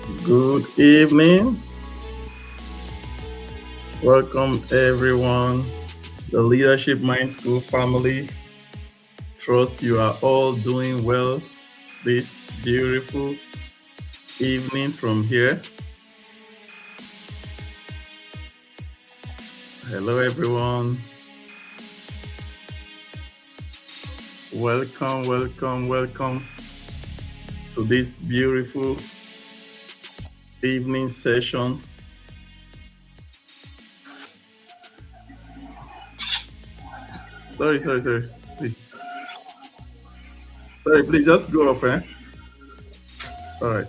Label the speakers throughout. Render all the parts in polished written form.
Speaker 1: Good evening. Welcome, everyone. The Leadership Mind School family. Trust you are all doing well this beautiful evening from here. Hello, everyone. Welcome to this beautiful evening session. Sorry. Please. Sorry, please just go off, eh? All right.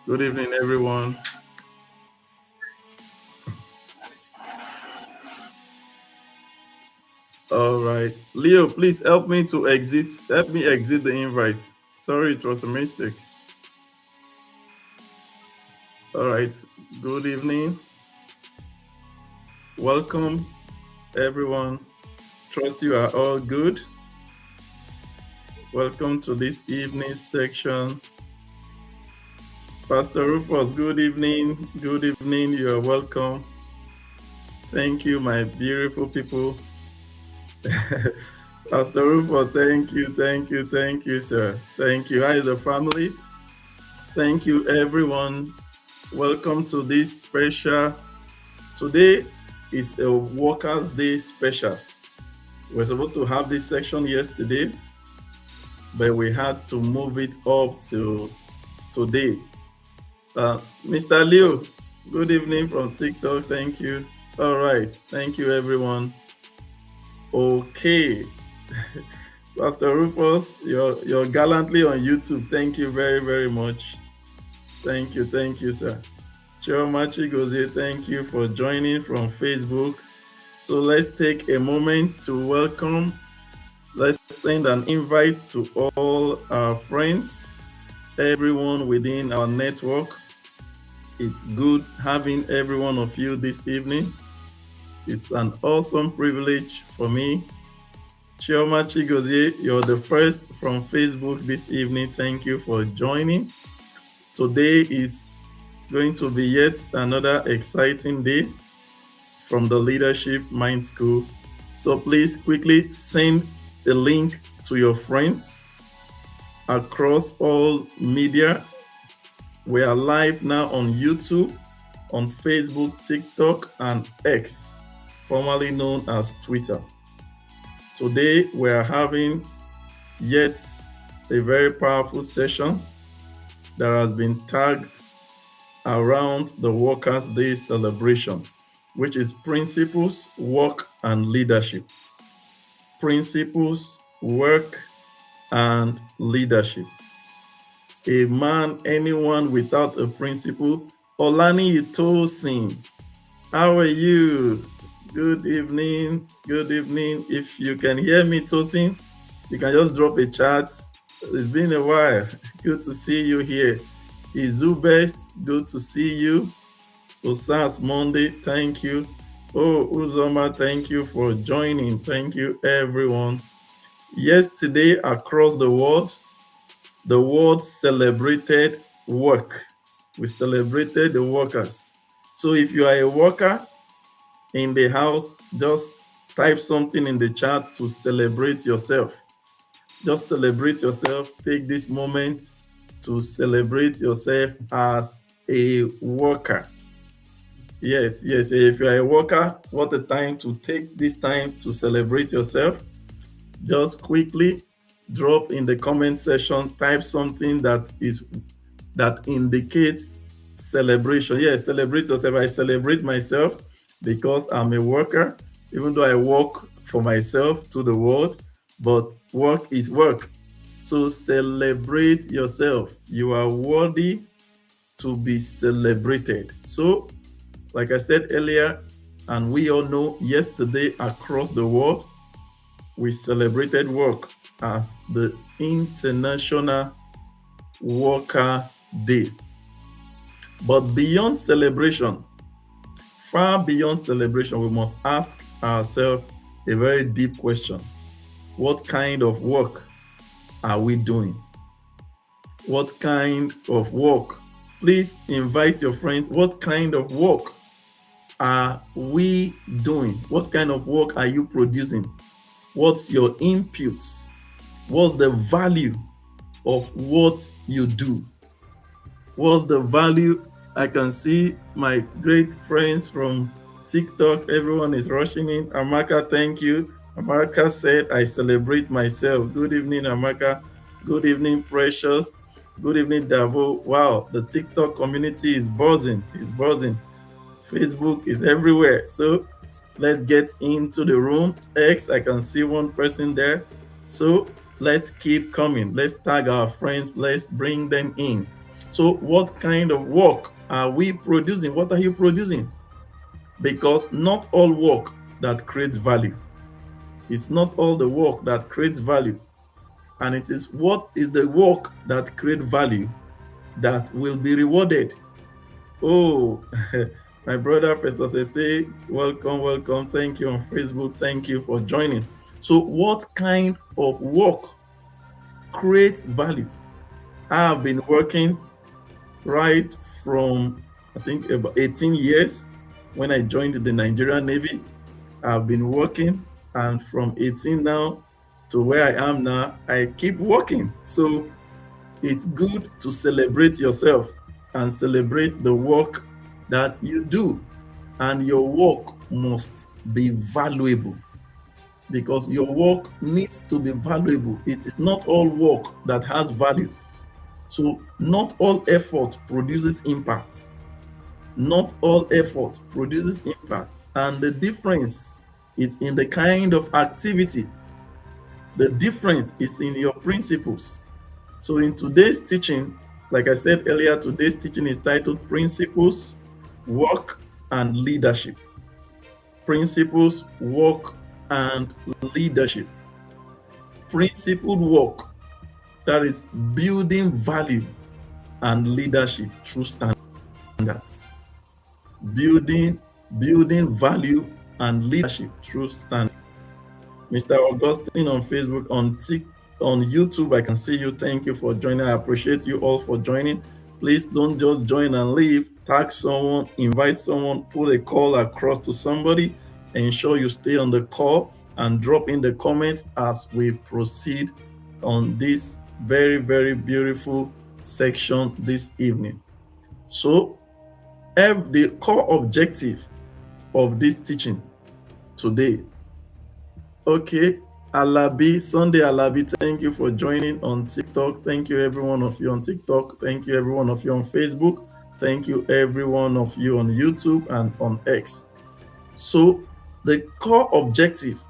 Speaker 1: Good evening, everyone. All right. Leo, please help me to exit. Help me exit the invite. Sorry, it was a mistake. All right. Good evening. Welcome, everyone. Trust you are all good. Welcome to this evening section. Pastor Rufus, good evening. Good evening. You are welcome. Thank you, my beautiful people. Pastor Rufus, thank you, sir. Thank you. How is the family? Thank you, everyone. Welcome to this special. Today is a Workers' Day special. We're supposed to have this section yesterday, but we had to move it up to today. Mr. Leo, good evening from TikTok. Thank you. All right. Thank you, everyone. Okay. Pastor Rufus, you're gallantly on YouTube. Thank you very, very much. Thank you, sir. Chiomachi Gozie, thank you for joining from Facebook. So let's take a moment to welcome. Let's send an invite to all our friends, everyone within our network. It's good having every one of you this evening. It's an awesome privilege for me. Chiomachi Gozie, you're the first from Facebook this evening. Thank you for joining. Today is going to be yet another exciting day from the Leadership Mind School. So please quickly send the link to your friends across all media. We are live now on YouTube, on Facebook, TikTok, and X, formerly known as Twitter. Today we are having yet a very powerful session that has been tagged around the Workers' Day celebration, which is Principles, Work, and Leadership. Principles, Work, and Leadership. A man, anyone without a principle. Olani Itosin, how are you? Good evening. If you can hear me, Tosin, you can just drop a chat. It's been a while. Good to see you here. Izubest, good to see you. Osas Monday, thank you. Oh, Uzoma, thank you for joining. Thank you, everyone. Yesterday, across the world celebrated work. We celebrated the workers. So if you are a worker in the house, just type something in the chat to celebrate yourself. Just celebrate yourself. Take this moment to celebrate yourself as a worker. Yes. If you are a worker, what a time to take this time to celebrate yourself. Just quickly drop in the comment section, type something that indicates celebration. Yes, celebrate yourself. I celebrate myself because I'm a worker, even though I work for myself to the world, but work is work. So celebrate yourself. You are worthy to be celebrated. So, like I said earlier, and we all know, yesterday across the world, we celebrated work as the International Workers' Day. But beyond celebration, far beyond celebration, we must ask ourselves a very deep question. What kind of work are we doing? What kind of work Please invite your friends. What kind of work are we doing? What kind of work are you producing? What's your inputs? What's the value of what you do? What's the value? I can see my great friends from TikTok. Everyone is rushing in. Amaka, thank you. Amaka said, I celebrate myself. Good evening, Amaka. Good evening, Precious. Good evening, Davo. Wow, the TikTok community is buzzing. It's buzzing. Facebook is everywhere. So let's get into the room. X, I can see one person there. So let's keep coming. Let's tag our friends. Let's bring them in. So, what kind of work are we producing? What are you producing? Because not all work that creates value. It's not all the work that creates value. And it is what is the work that creates value that will be rewarded. Oh, my brother Festus say, welcome, welcome. Thank you on Facebook. Thank you for joining. So, what kind of work creates value? I have been working right from, I think, about 18 years when I joined the Nigerian Navy. I've been working, and from 18 now to where I am now, I keep working. So it's good to celebrate yourself and celebrate the work that you do. And your work must be valuable, because your work needs to be valuable. It is not all work that has value. So not all effort produces impact. Not all effort produces impact. And the difference is in the kind of activity. The difference is in your principles. So in today's teaching, like I said earlier, today's teaching is titled Principles, Work, and Leadership. Principles, Work, and Leadership. Principled work, that is building value and leadership through standards. Building value and leadership through standards. Mr. Augustine on Facebook, on YouTube, I can see you. Thank you for joining. I appreciate you all for joining. Please don't just join and leave. Tag someone, invite someone, put a call across to somebody. Ensure you stay on the call and drop in the comments as we proceed on this very, very beautiful section this evening. So, the core objective of this teaching today. Okay, Alabi, Sunday Alabi, thank you for joining on TikTok. Thank you, every one of you on TikTok. Thank you, every one of you on Facebook. Thank you, every one of you on YouTube and on X. So, the core objective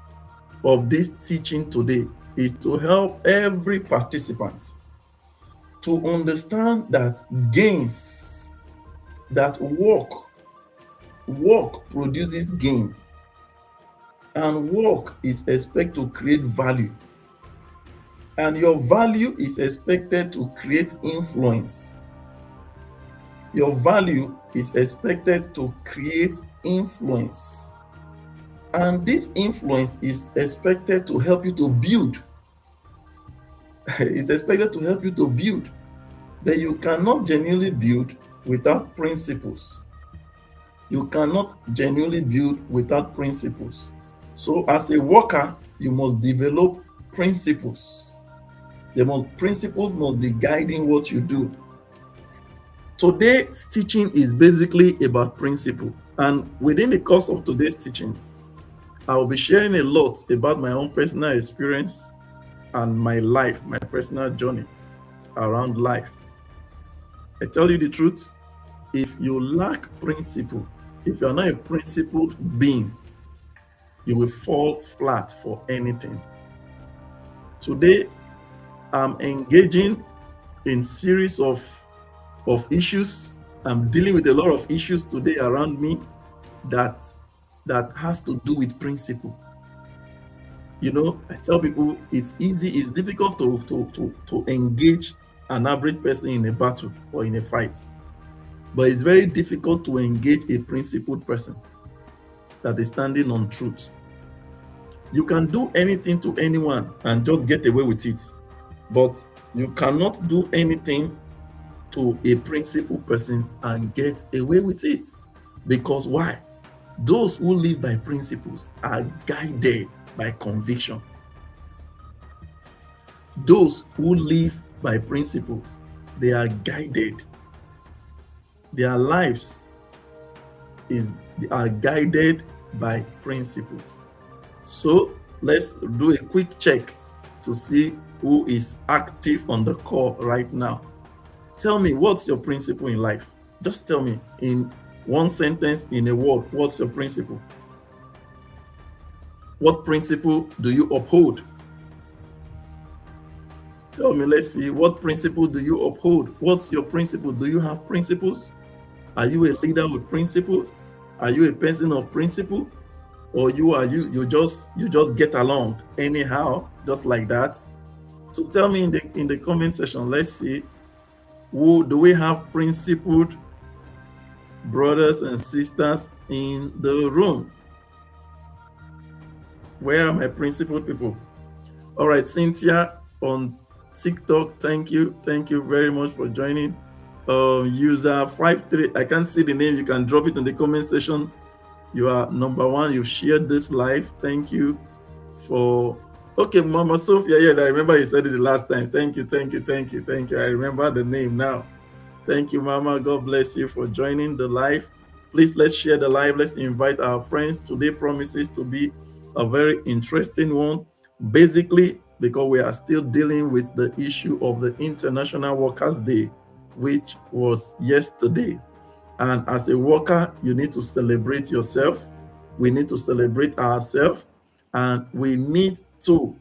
Speaker 1: of this teaching today is to help every participant to understand that gains, that work produces gain, and work is expected to create value, and your value is expected to create influence. Your value is expected to create influence, and this influence is expected to help you to build. It's expected to help you to build, but you cannot genuinely build without principles. You cannot genuinely build without principles. So as a worker, you must develop principles. Principles must be guiding what you do. Today's teaching is basically about principle. And within the course of today's teaching, I will be sharing a lot about my own personal experience and my life, my personal journey around life. I tell you the truth, if you lack principle, if you are not a principled being, you will fall flat for anything. Today, I'm engaging in series of issues. I'm dealing with a lot of issues today around me that has to do with principle. You know, I tell people it's difficult to engage an average person in a battle or in a fight. But it's very difficult to engage a principled person that is standing on truth. You can do anything to anyone and just get away with it, but you cannot do anything to a principled person and get away with it. Because why? Those who live by principles are guided by conviction. Those who live by principles, they are guided. Their lives are guided by principles. So let's do a quick check to see who is active on the call right now. Tell me, what's your principle in life? Just tell me in one sentence, in a word, what's your principle? What principle do you uphold? Tell me, let's see, what principle do you uphold? What's your principle? Do you have principles? Are you a leader with principles? Are you a person of principle? Or you just get along anyhow, just like that? So tell me in the comment section. Let's see, who do we have principled brothers and sisters in the room? Where are my principled people? All right, Cynthia on TikTok, thank you very much for joining. User 53, I can't see the name, you can drop it in the comment section. You are number one, you've shared this live. Thank you for, okay, Mama Sophia, yes, I remember you said it the last time. Thank you. I remember the name now. Thank you, Mama. God bless you for joining the live. Please, let's share the live. Let's invite our friends. Today promises to be a very interesting one. Basically, because we are still dealing with the issue of the International Workers' Day, which was yesterday. And as a worker, you need to celebrate yourself. We need to celebrate ourselves. And we need to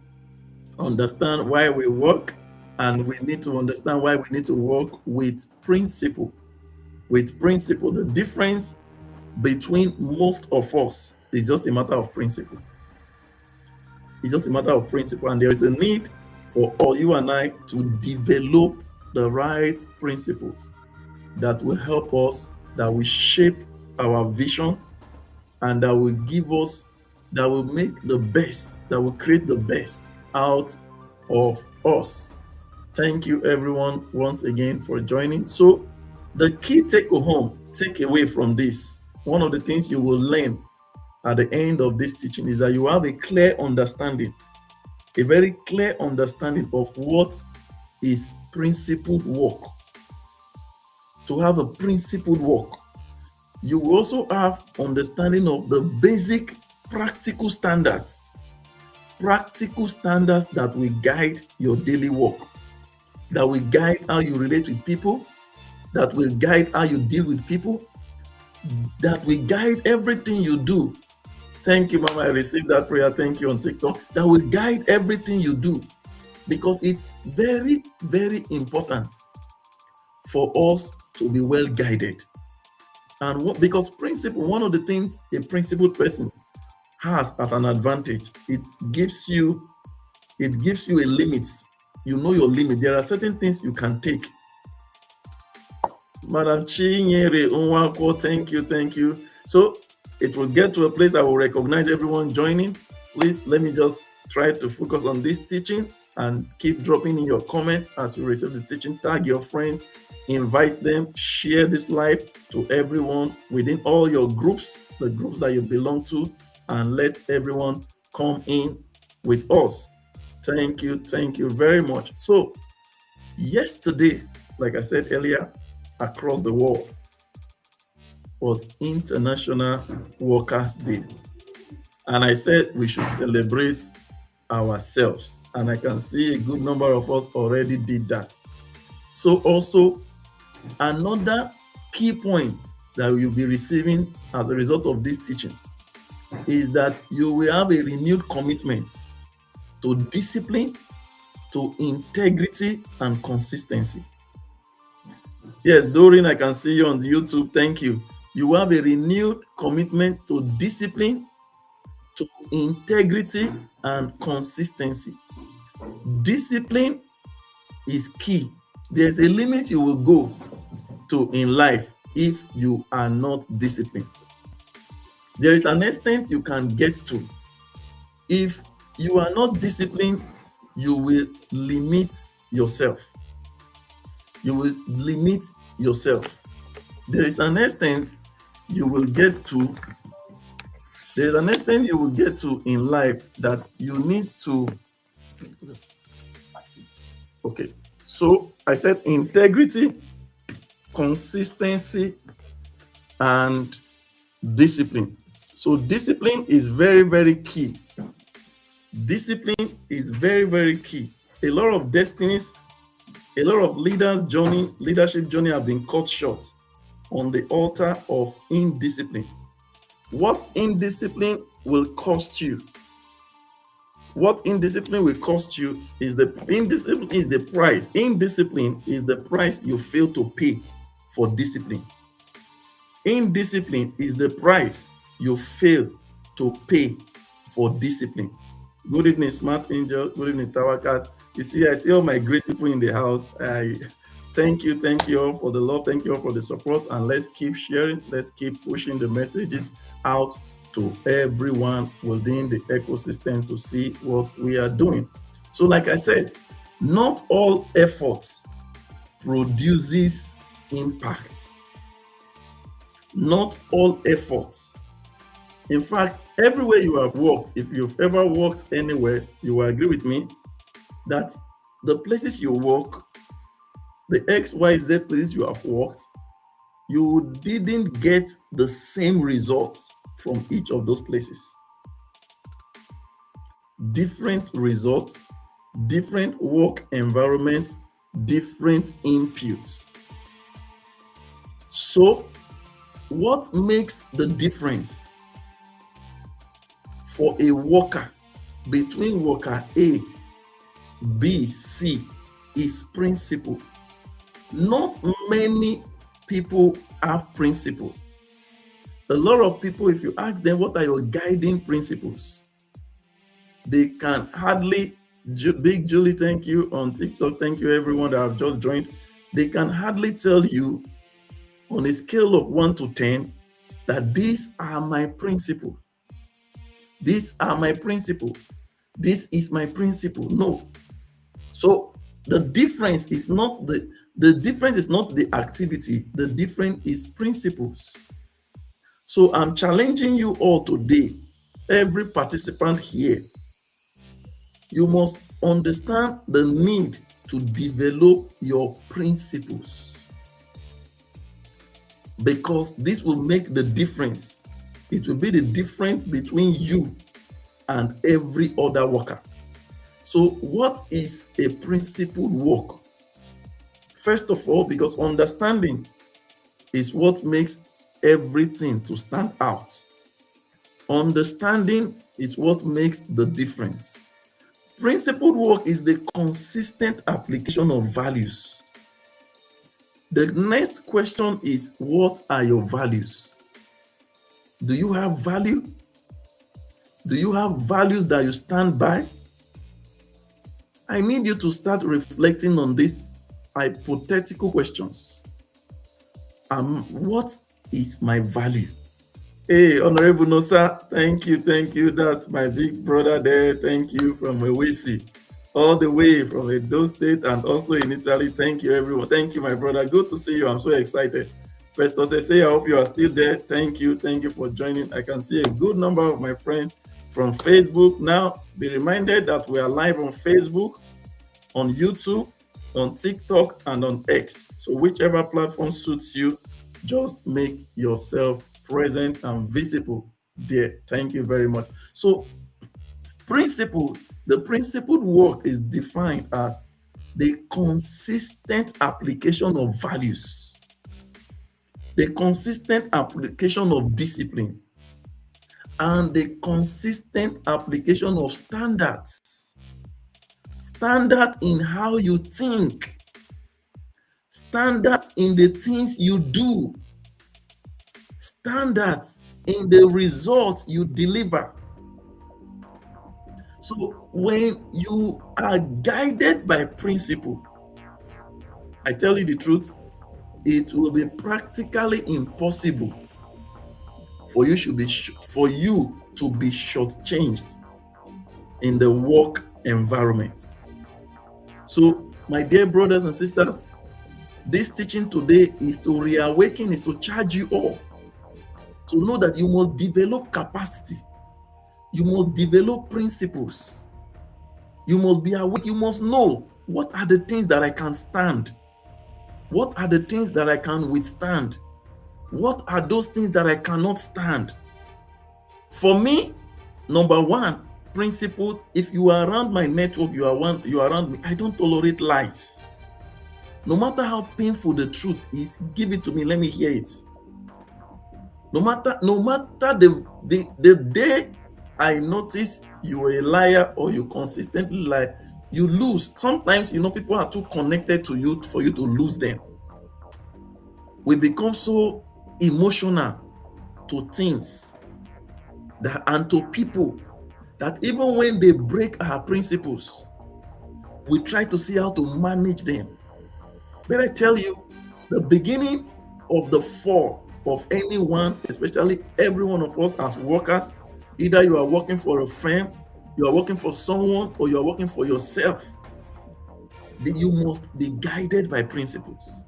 Speaker 1: understand why we work. And we need to understand why we need to work with principle. With principle, the difference between most of us is just a matter of principle. It's just a matter of principle. And there is a need for all you and I to develop the right principles that will help us, that will shape our vision, and that will give us, that will make the best, that will create the best out of us. Thank you everyone once again for joining. So the key take away from this, one of the things you will learn at the end of this teaching is that you have a clear understanding, a very clear understanding of what is principled work. To have a principled work, you will also have understanding of the basic practical standards that will guide your daily work, that will guide how you relate with people, that will guide how you deal with people, that will guide everything you do. Thank you, Mama. I received that prayer. Thank you on TikTok. That will guide everything you do, because it's very, very important for us to be well guided. And because principle, one of the things a principled person has as an advantage, it gives you a limit. You know your limit. There are certain things you can take. Madam Chinyere Unwako, thank you. So it will get to a place I will recognize everyone joining. Please let me just try to focus on this teaching and keep dropping in your comments as you receive the teaching. Tag your friends, invite them, share this live to everyone within all your groups, the groups that you belong to, and let everyone come in with us. Thank you very much. So yesterday, like I said earlier, across the world was International Workers' Day. And I said we should celebrate ourselves. And I can see a good number of us already did that. So also, another key point that you'll be receiving as a result of this teaching is that you will have a renewed commitment to discipline, to integrity, and consistency. Yes, Doreen, I can see you on YouTube. Thank you. You have a renewed commitment to discipline, to integrity, and consistency. Discipline is key. There's a limit you will go to in life if you are not disciplined. There is an extent you can get to. If you are not disciplined, you will limit yourself. You will limit yourself. There is an extent you will get to, there is an extent you will get to in life that you need to. Okay. So I said integrity, consistency, and discipline. So discipline is very, very key. Discipline is very, very key. A lot of destinies, a lot of leadership journey have been cut short on the altar of indiscipline. What indiscipline will cost you? What indiscipline will cost you is the indiscipline is the price. Indiscipline is the price you fail to pay for discipline. Indiscipline is the price you fail to pay for discipline. Good evening, Smart Angel. Good evening, Tawakat. You see, I see all my great people in the house. I thank you all for the love. Thank you all for the support. And let's keep sharing. Let's keep pushing the messages out to everyone within the ecosystem to see what we are doing. So, like I said, not all efforts produces impact. Not all efforts. In fact, everywhere you have worked, if you've ever worked anywhere, you will agree with me that the places you work, the XYZ places you have worked, you didn't get the same results from each of those places. Different results, different work environments, different inputs. So, what makes the difference for a worker between worker A, B, C is principle. Not many people have principle. A lot of people, if you ask them what are your guiding principles, they can hardly, Big Julie, thank you on TikTok, thank you everyone that have just joined, they can hardly tell you on a scale of 1 to 10 that these are my principles. These are my principles. This is my principle. No. So the difference is not the difference is not the activity. The difference is principles. So I'm challenging you all today, every participant here, you must understand the need to develop your principles, because this will make the difference. It will be the difference between you and every other worker. So what is a principled work? First of all, because understanding is what makes everything to stand out. Understanding is what makes the difference. Principled work is the consistent application of values. The next question is, what are your values? Do you have value? Do you have values that you stand by? I need you to start reflecting on these hypothetical questions. What is my value? Hey, Honorable Nosa, thank you. That's my big brother there. Thank you from Ewesi, all the way from Edo State and also in Italy. Thank you, everyone. Thank you, my brother. Good to see you. I'm so excited. Festus Ese, I hope you are still there. Thank you for joining. I can see a good number of my friends from Facebook. Now, be reminded that we are live on Facebook, on YouTube, on TikTok, and on X. So whichever platform suits you, just make yourself present and visible there. Thank you very much. So principles, the principled work is defined as the consistent application of values, the consistent application of discipline, and the consistent application of standards. Standards in how you think, standards in the things you do, standards in the results you deliver. So when you are guided by principle, I tell you the truth, it will be practically impossible for you to be shortchanged in the work environment. So, my dear brothers and sisters, This teaching today is to reawaken, is to charge you all to know that you must develop capacity. You must develop principles. You must be awake. You must know what are the things that I can stand. What are the things that I can withstand? What are those things that I cannot stand? For me, number one, principles. If you are around my network, you are around me. I don't tolerate lies. No matter how painful the truth is, give it to me. Let me hear it. No matter the day I notice you are a liar or you consistently lie, you lose. Sometimes, people are too connected to you for you to lose them. We become so emotional to things and to people that even when they break our principles, we try to see how to manage them. But I tell you, the beginning of the fall of anyone, especially every one of us as workers, either you are working for a firm, you are working for someone, or you are working for yourself, you must be guided by principles.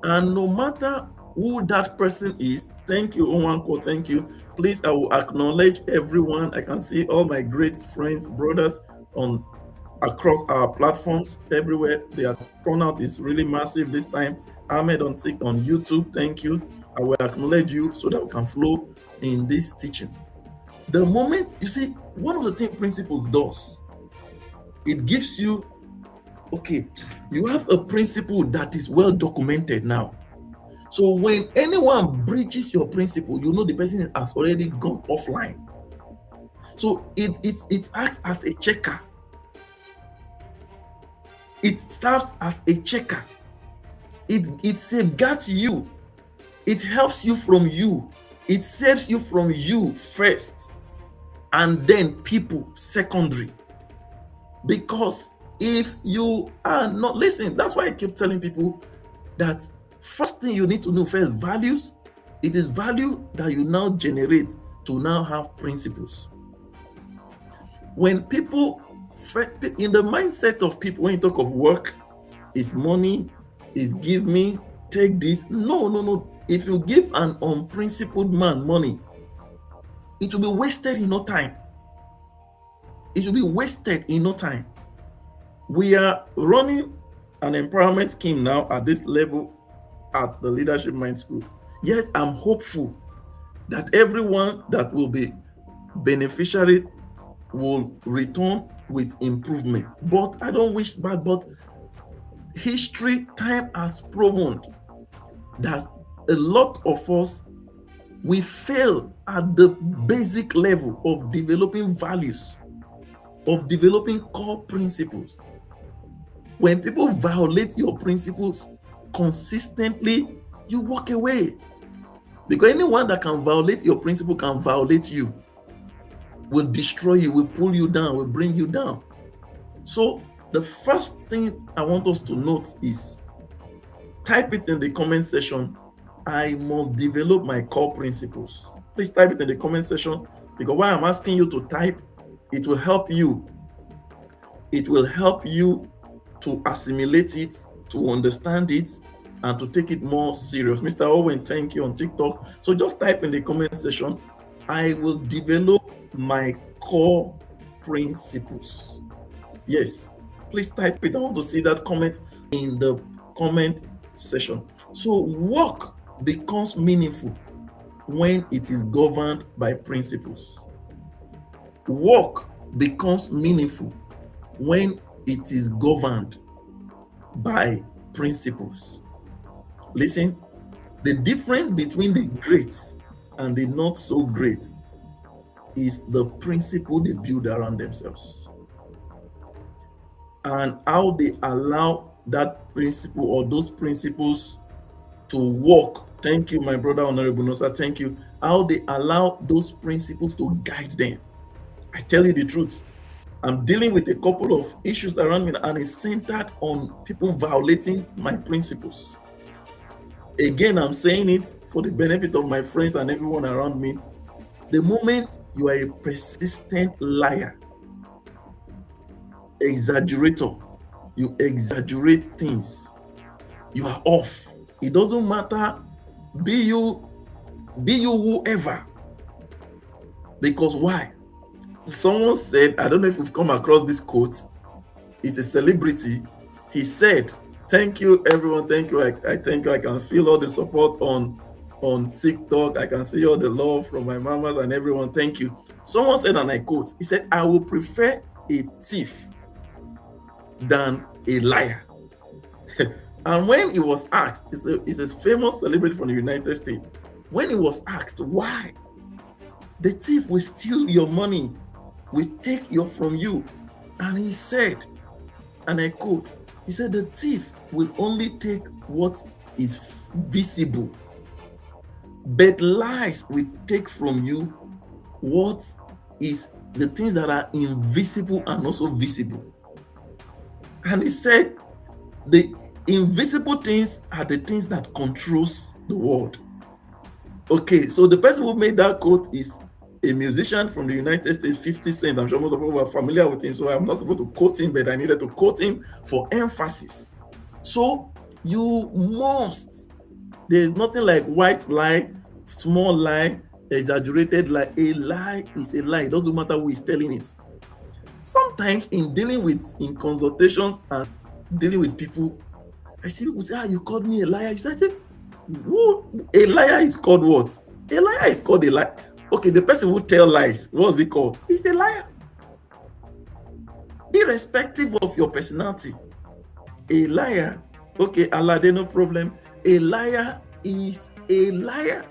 Speaker 1: And no matter who that person is, thank you, Owanko, thank you. Please, I will acknowledge everyone. I can see all my great friends, brothers across our platforms everywhere. Their turnout is really massive this time. Ahmed on YouTube, thank you. I will acknowledge you so that we can flow in this teaching. The moment, you see, one of the things principles does, it gives you, okay, you have a principle that is well documented now. So when anyone breaches your principle, you know the person has already gone offline. So it acts as a checker. It serves as a checker. It safeguards you. It helps you from you. It saves you from you first, and then people secondary. Because if you are not listening, that's why I keep telling people that first thing you need to know first, values. It is value that you now generate to now have principles. When people, in the mindset of people, when you talk of work, is money, is give me, take this. No. If you give an unprincipled man money, it will be wasted in no time. It will be wasted in no time. We are running an empowerment scheme now at this level at the Leadership Mind School. Yes, I'm hopeful that everyone that will be beneficiary will return with improvement. But I don't wish bad, but history, time has proven that a lot of us, we fail at the basic level of developing values, of developing core principles. When people violate your principles consistently, you walk away. Because anyone that can violate your principle can violate you, will destroy you, will pull you down, will bring you down. So the first thing I want us to note is, type it in the comment section, I must develop my core principles. Please type it in the comment section, because while I'm asking you to type, it will help you. It will help you to assimilate it, to understand it, and to take it more serious. Mr. Owen, thank you on TikTok. So just type in the comment section, I will develop my core principles. Yes, please type it. I want to see that comment in the comment section. So work becomes meaningful when it is governed by principles. Work becomes meaningful when it is governed by principles. Listen, the difference between the great and the not so great is the principle they build around themselves and how they allow that principle or those principles to work. Thank you, my brother Honorable Nosa. Thank you. How they allow those principles to guide them. I tell you the truth, I'm dealing with a couple of issues around me, and it's centered on people violating my principles. Again, I'm saying it for the benefit of my friends and everyone around me. The moment you are a persistent liar, exaggerator, you exaggerate things, you are off. It doesn't matter, be you whoever. Because why? Someone said, I don't know if you've come across this quote, it's a celebrity. He said, thank you everyone, thank you. I thank you. I can feel all the support on TikTok. I can see all the love from my mamas and everyone. Thank you. Someone said, and I quote, he said, I will prefer a thief than a liar. And when he was asked, it's a famous celebrity from the United States. When he was asked why, the thief will steal your money, will take from you. And he said, and I quote, he said, the thief will only take what is visible, but lies will take from you what is the things that are invisible and also visible. And he said, the invisible things are the things that controls the world. Okay, so the person who made that quote is a musician from the United States, 50 Cent. I'm sure most of you are familiar with him, so I'm not supposed to quote him, but I needed to quote him for emphasis. So you must, there's nothing like white lie, small lie, exaggerated lie. A lie is a lie. It doesn't matter who is telling it. Sometimes in consultations and dealing with people, I see people say, you called me a liar. You say, who? A liar is called what? A liar is called a liar. Okay, the person who tell lies, what's it called? He's a liar. Irrespective of your personality, a liar, okay, Allah, no problem. A liar is a liar.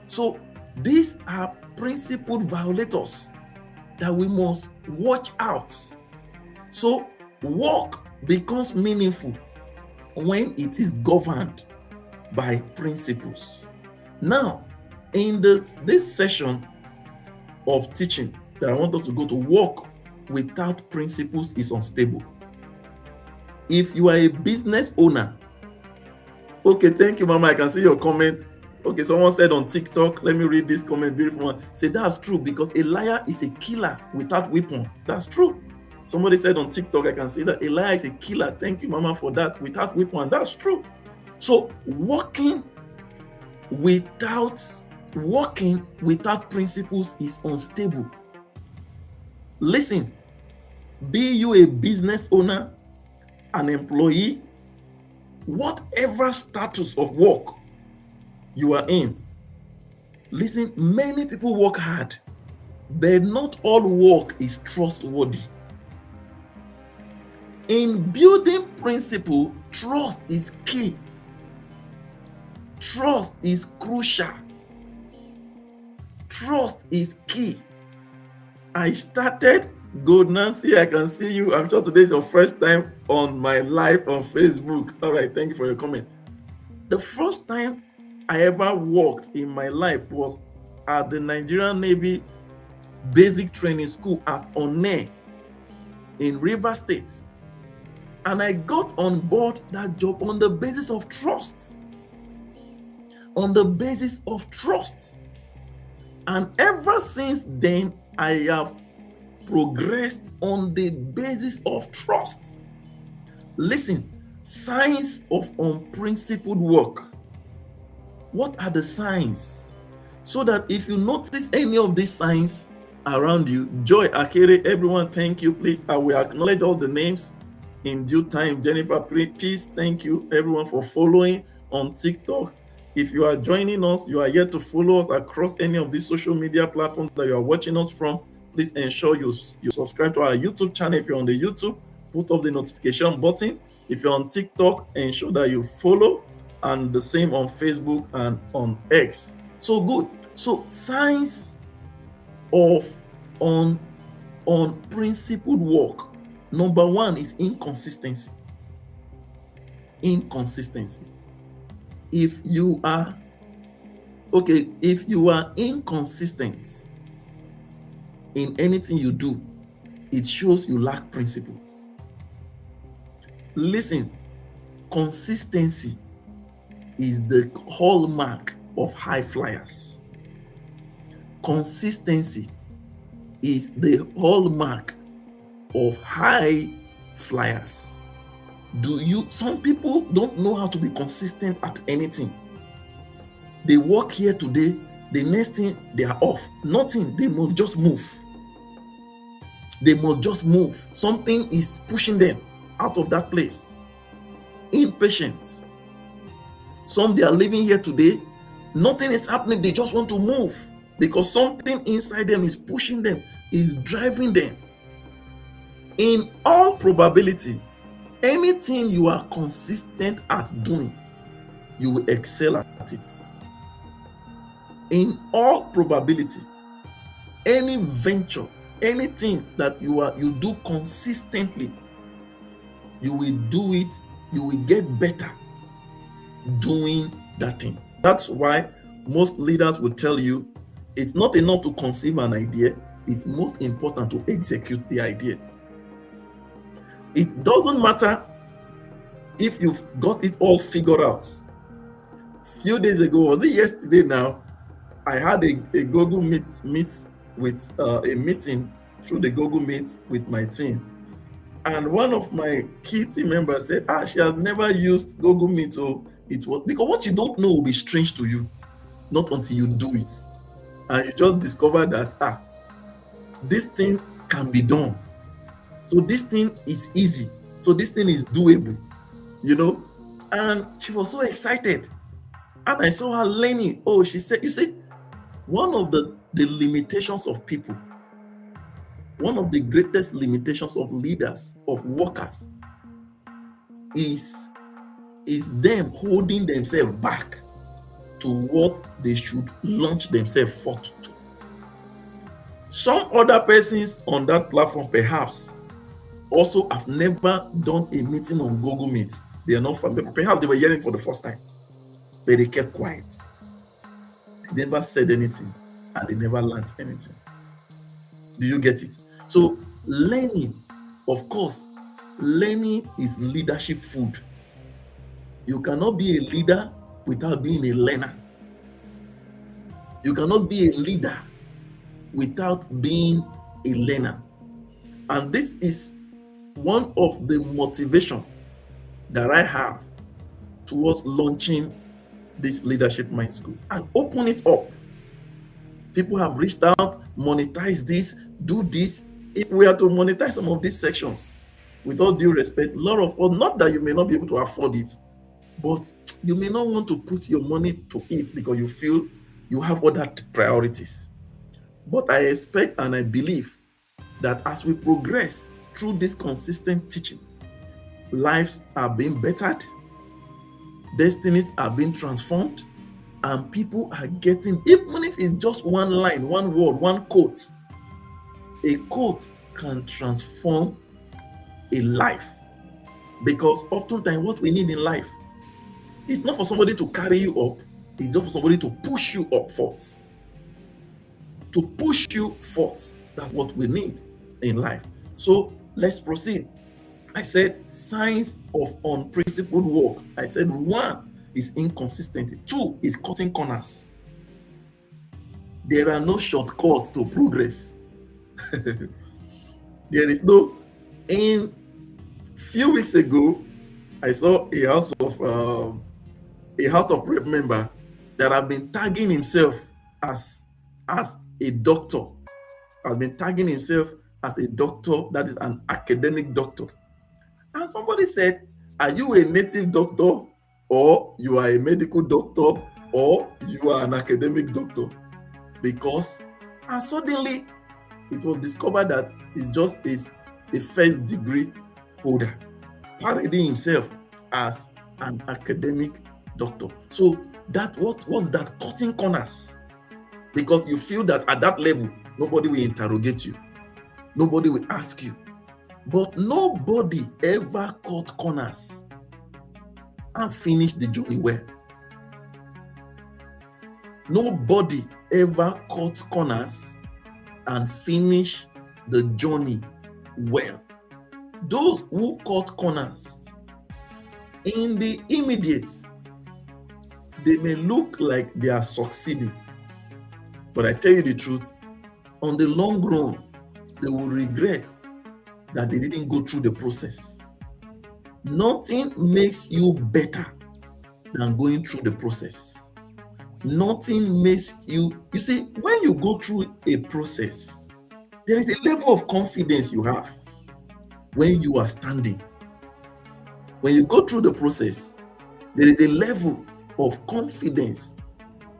Speaker 1: So these are principle violators that we must watch out. So work becomes meaningful when it is governed by principles. Now, in this session of teaching that I want us to go to, work without principles is unstable. If you are a business owner, okay, thank you, Mama. I can see your comment. Okay, someone said on TikTok, let me read this comment, beautiful one. Say that's true, because a liar is a killer without weapon. That's true. Somebody said on TikTok, I can see that a liar is a killer. Thank you, Mama, for that. Without weapon. That's true. So working without principles is unstable. Listen, be you a business owner, an employee, whatever status of work you are in. Listen, many people work hard, but not all work is trustworthy. In building principle, trust is key. Trust is crucial. Trust is key. I started, good Nancy, I can see you. I'm sure today is your first time on my live on Facebook. All right, thank you for your comment. The first time I ever worked in my life was at the Nigerian Navy Basic Training School at Onne in Rivers State. And I got on board that job on the basis of trust. On the basis of trust. And ever since then, I have progressed on the basis of trust. Listen, signs of unprincipled work. What are the signs? So that if you notice any of these signs around you, Joy Akere, everyone, thank you, please. I will acknowledge all the names in due time. Jennifer, please, thank you, everyone, for following on TikTok. If you are joining us, you are yet to follow us across any of these social media platforms that you are watching us from, please ensure you subscribe to our YouTube channel. If you're on the YouTube, put up the notification button. If you're on TikTok, ensure that you follow, and the same on Facebook and on X. So good. So signs of unprincipled work. Number one is inconsistency. Inconsistency. If you are inconsistent in anything you do, it shows you lack principles. Listen, consistency is the hallmark of high flyers. Consistency is the hallmark of high flyers. Some people don't know how to be consistent at anything. They work here today, the next thing they are off. Nothing, they must just move. They must just move. Something is pushing them out of that place. Impatience. Some, they are living here today, nothing is happening, they just want to move because something inside them is pushing them, is driving them. In all probability, anything you are consistent at doing, you will excel at it. In all probability, any venture, anything that you do consistently, you will do it, you will get better doing that thing. That's why most leaders will tell you it's not enough to conceive an idea, it's most important to execute the idea. It doesn't matter if you've got it all figured out. A few days ago, was it yesterday now, I had a Google Meet with a meeting through the Google Meet with my team. And one of my key team members said, she has never used Google Meet. So it was because what you don't know will be strange to you, not until you do it. And you just discover that, this thing can be done. So this thing is easy. So this thing is doable, And she was so excited. And I saw her learning. She said, you see, one of the limitations of people, one of the greatest limitations of leaders, of workers, is them holding themselves back to what they should launch themselves forth to. Some other persons on that platform perhaps also have never done a meeting on Google Meet. They are not familiar. Perhaps they were hearing for the first time, but they kept quiet. They never said anything and they never learned anything. Do you get it? So learning, of course, learning is leadership food. You cannot be a leader without being a learner. You cannot be a leader without being a learner. And this is one of the motivation that I have towards launching this Leadership Mind School and open it up. People have reached out, monetize this, do this. If we are to monetize some of these sections, with all due respect, a lot of us, not that you may not be able to afford it, but you may not want to put your money to it because you feel you have other priorities. But I expect and I believe that as we progress through this consistent teaching, lives are being bettered, destinies are being transformed, and people are getting, even if it's just one line, one word, one quote, a quote can transform a life. Because oftentimes what we need in life is not for somebody to carry you up, it's just for somebody to push you up forth. To push you forth. That's what we need in life. So let's proceed. I said signs of unprincipled work. I said 1 is inconsistency. 2 is cutting corners. There are no shortcuts to progress. There is no. In few weeks ago, I saw a House of Rep member that have been tagging himself as a doctor, has been tagging himself as a doctor that is an academic doctor. And somebody said, are you a native doctor, or you are a medical doctor, or you are an academic doctor? And suddenly it was discovered that it's just a first degree holder, parading himself as an academic doctor. So what's that? Cutting corners. Because you feel that at that level, nobody will interrogate you. Nobody will ask you. But nobody ever cut corners and finished the journey well. Nobody ever cut corners and finished the journey well. Those who cut corners in the immediate, they may look like they are succeeding. But I tell you the truth, on the long run, they will regret that they didn't go through the process. Nothing makes you better than going through the process. Nothing makes you see, when you go through a process, there is a level of confidence you have when you are standing. When you go through the process, there is a level of confidence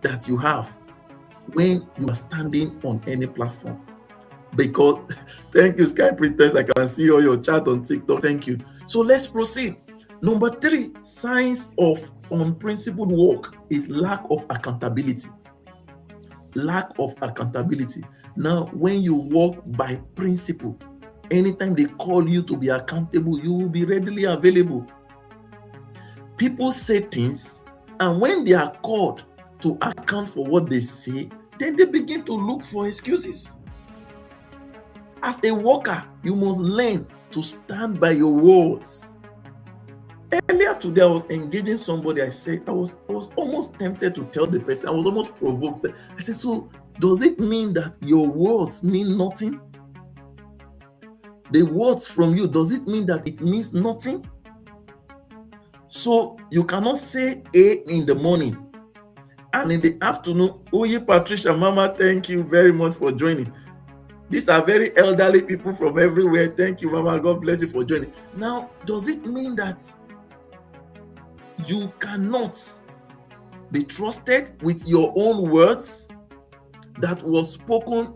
Speaker 1: that you have when you are standing on any platform. Because thank you, Sky Princess. I can see all your chat on TikTok. Thank you. So let's proceed. Number 3, signs of unprincipled work is lack of accountability. Lack of accountability. Now, when you work by principle, anytime they call you to be accountable, you will be readily available. People say things, and when they are called to account for what they say, then they begin to look for excuses. As a worker, you must learn to stand by your words. Earlier today, I was engaging somebody. I said, I was almost tempted to tell the person, I was almost provoked. I said, so does it mean that your words mean nothing? The words from you, does it mean that it means nothing? So you cannot say A in the morning and in the afternoon, Oye Patricia, Mama, thank you very much for joining. These are very elderly people from everywhere. Thank you, Mama. God bless you for joining. Now, does it mean that you cannot be trusted with your own words that was spoken,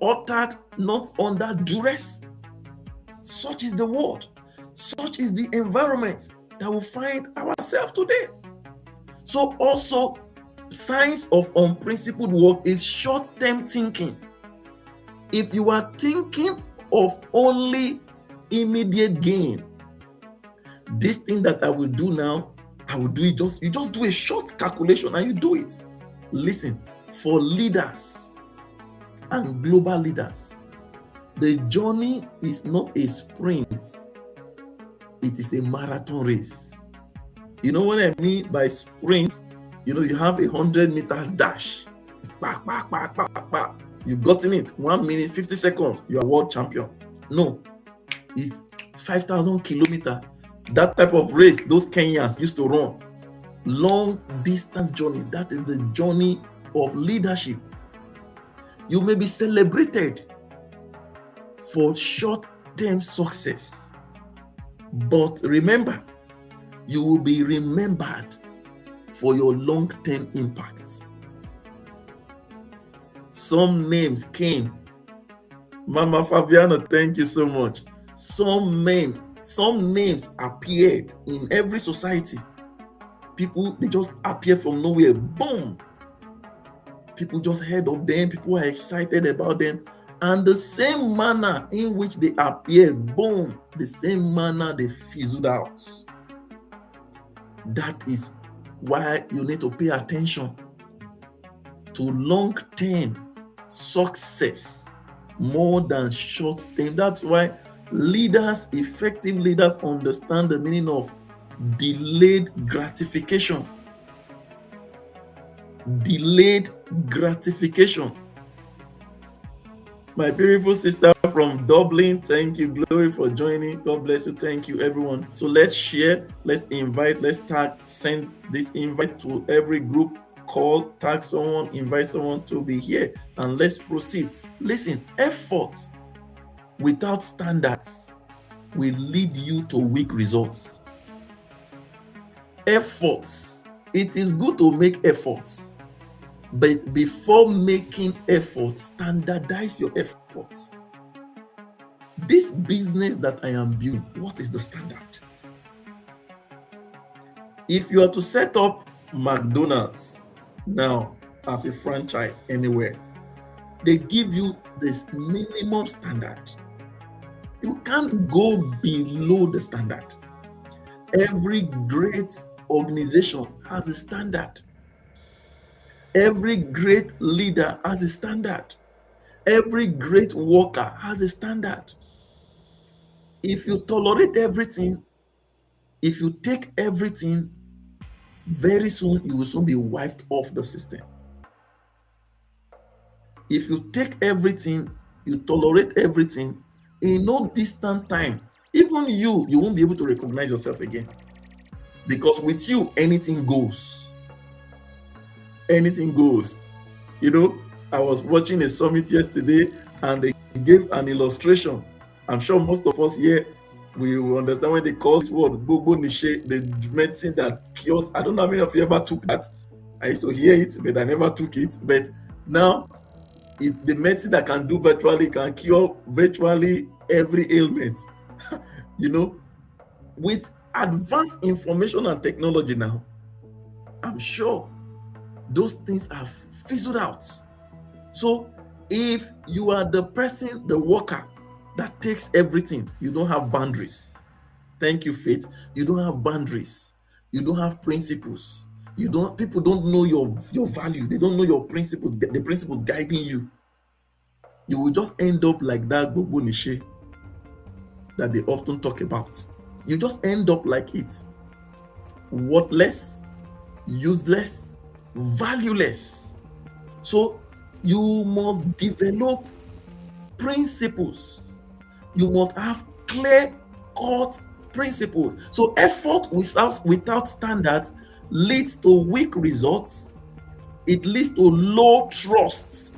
Speaker 1: uttered, not under duress? Such is the world. Such is the environment that we find ourselves today. So also, signs of unprincipled work is short-term thinking. If you are thinking of only immediate gain, this thing that I will do now, I will do it. You just do a short calculation and you do it. Listen, for leaders and global leaders, the journey is not a sprint, it is a marathon race. You know what I mean by sprint? You have 100 meters dash. Back. You've gotten it. 1 minute, 50 seconds. You are world champion. No, it's 5,000 kilometers. That type of race those Kenyans used to run. Long distance journey. That is the journey of leadership. You may be celebrated for short-term success, but remember, you will be remembered for your long-term impact. Some names came. Mama Fabiano, thank you so much. Some names appeared in every society. People, they just appear from nowhere. Boom! People just heard of them. People are excited about them. And the same manner in which they appeared, boom, the same manner they fizzled out. That is why you need to pay attention to long-term success more than short-term. That's why effective leaders understand the meaning of delayed gratification. Delayed gratification. My beautiful sister from Dublin, thank you, Glory, for joining. God bless you. Thank you, everyone. So let's share, let's invite, let's send this invite to every group, call, tag someone, invite someone to be here, and let's proceed. Listen, efforts without standards will lead you to weak results. Efforts. It is good to make efforts, but before making efforts, standardize your efforts. This business that I am building, what is the standard? If you are to set up McDonald's now as a franchise anywhere, they give you this minimum standard. You can't go below the standard. Every great organization has a standard. Every great leader has a standard. Every great worker has a standard. If you tolerate everything, if you take everything, very soon you will soon be wiped off the system. If you take everything, you tolerate everything, in no distant time, Even you won't be able to recognize yourself again. Because with you, anything goes. Anything goes. You know, I was watching a summit yesterday and they gave an illustration. I'm sure most of us here we will understand when they call this word Bobo Niche, the medicine that cures. I don't know how many of you ever took that. I used to hear it, but I never took it. But now the medicine that can do virtually can cure virtually every ailment. You know, with advanced information and technology now, I'm sure those things have fizzled out. So if you are the person, the worker that takes everything, you don't have boundaries. Thank you, Faith. You don't have boundaries. You don't have principles. People don't know your value. They don't know your principles, the principles guiding you. You will just end up like that Bobo Niche that they often talk about. You just end up like it. Worthless, useless, valueless. So you must develop principles. You must have clear-cut principles. So effort without standards leads to weak results. It leads to low trust.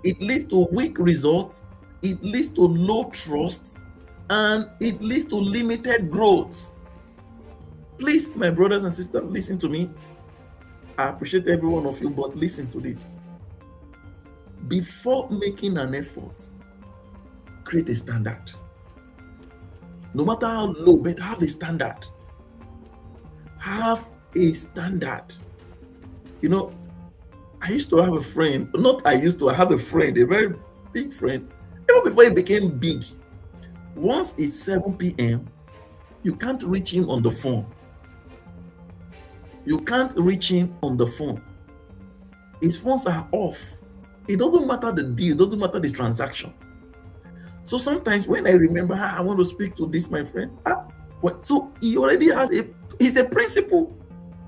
Speaker 1: It leads to weak results. It leads to low trust, and it leads to limited growth. Please, my brothers and sisters, listen to me. I appreciate every one of you, but listen to this. Before making an effort, create a standard. No matter how low, but have a standard. Have a standard. You know, I used to have a friend, I have a friend, a very big friend, even before he became big. Once it's 7 p.m., you can't reach him on the phone. You can't reach him on the phone. His phones are off. It doesn't matter the deal, it doesn't matter the transaction. So sometimes when I remember, I want to speak to this, my friend. So he already he's a principle,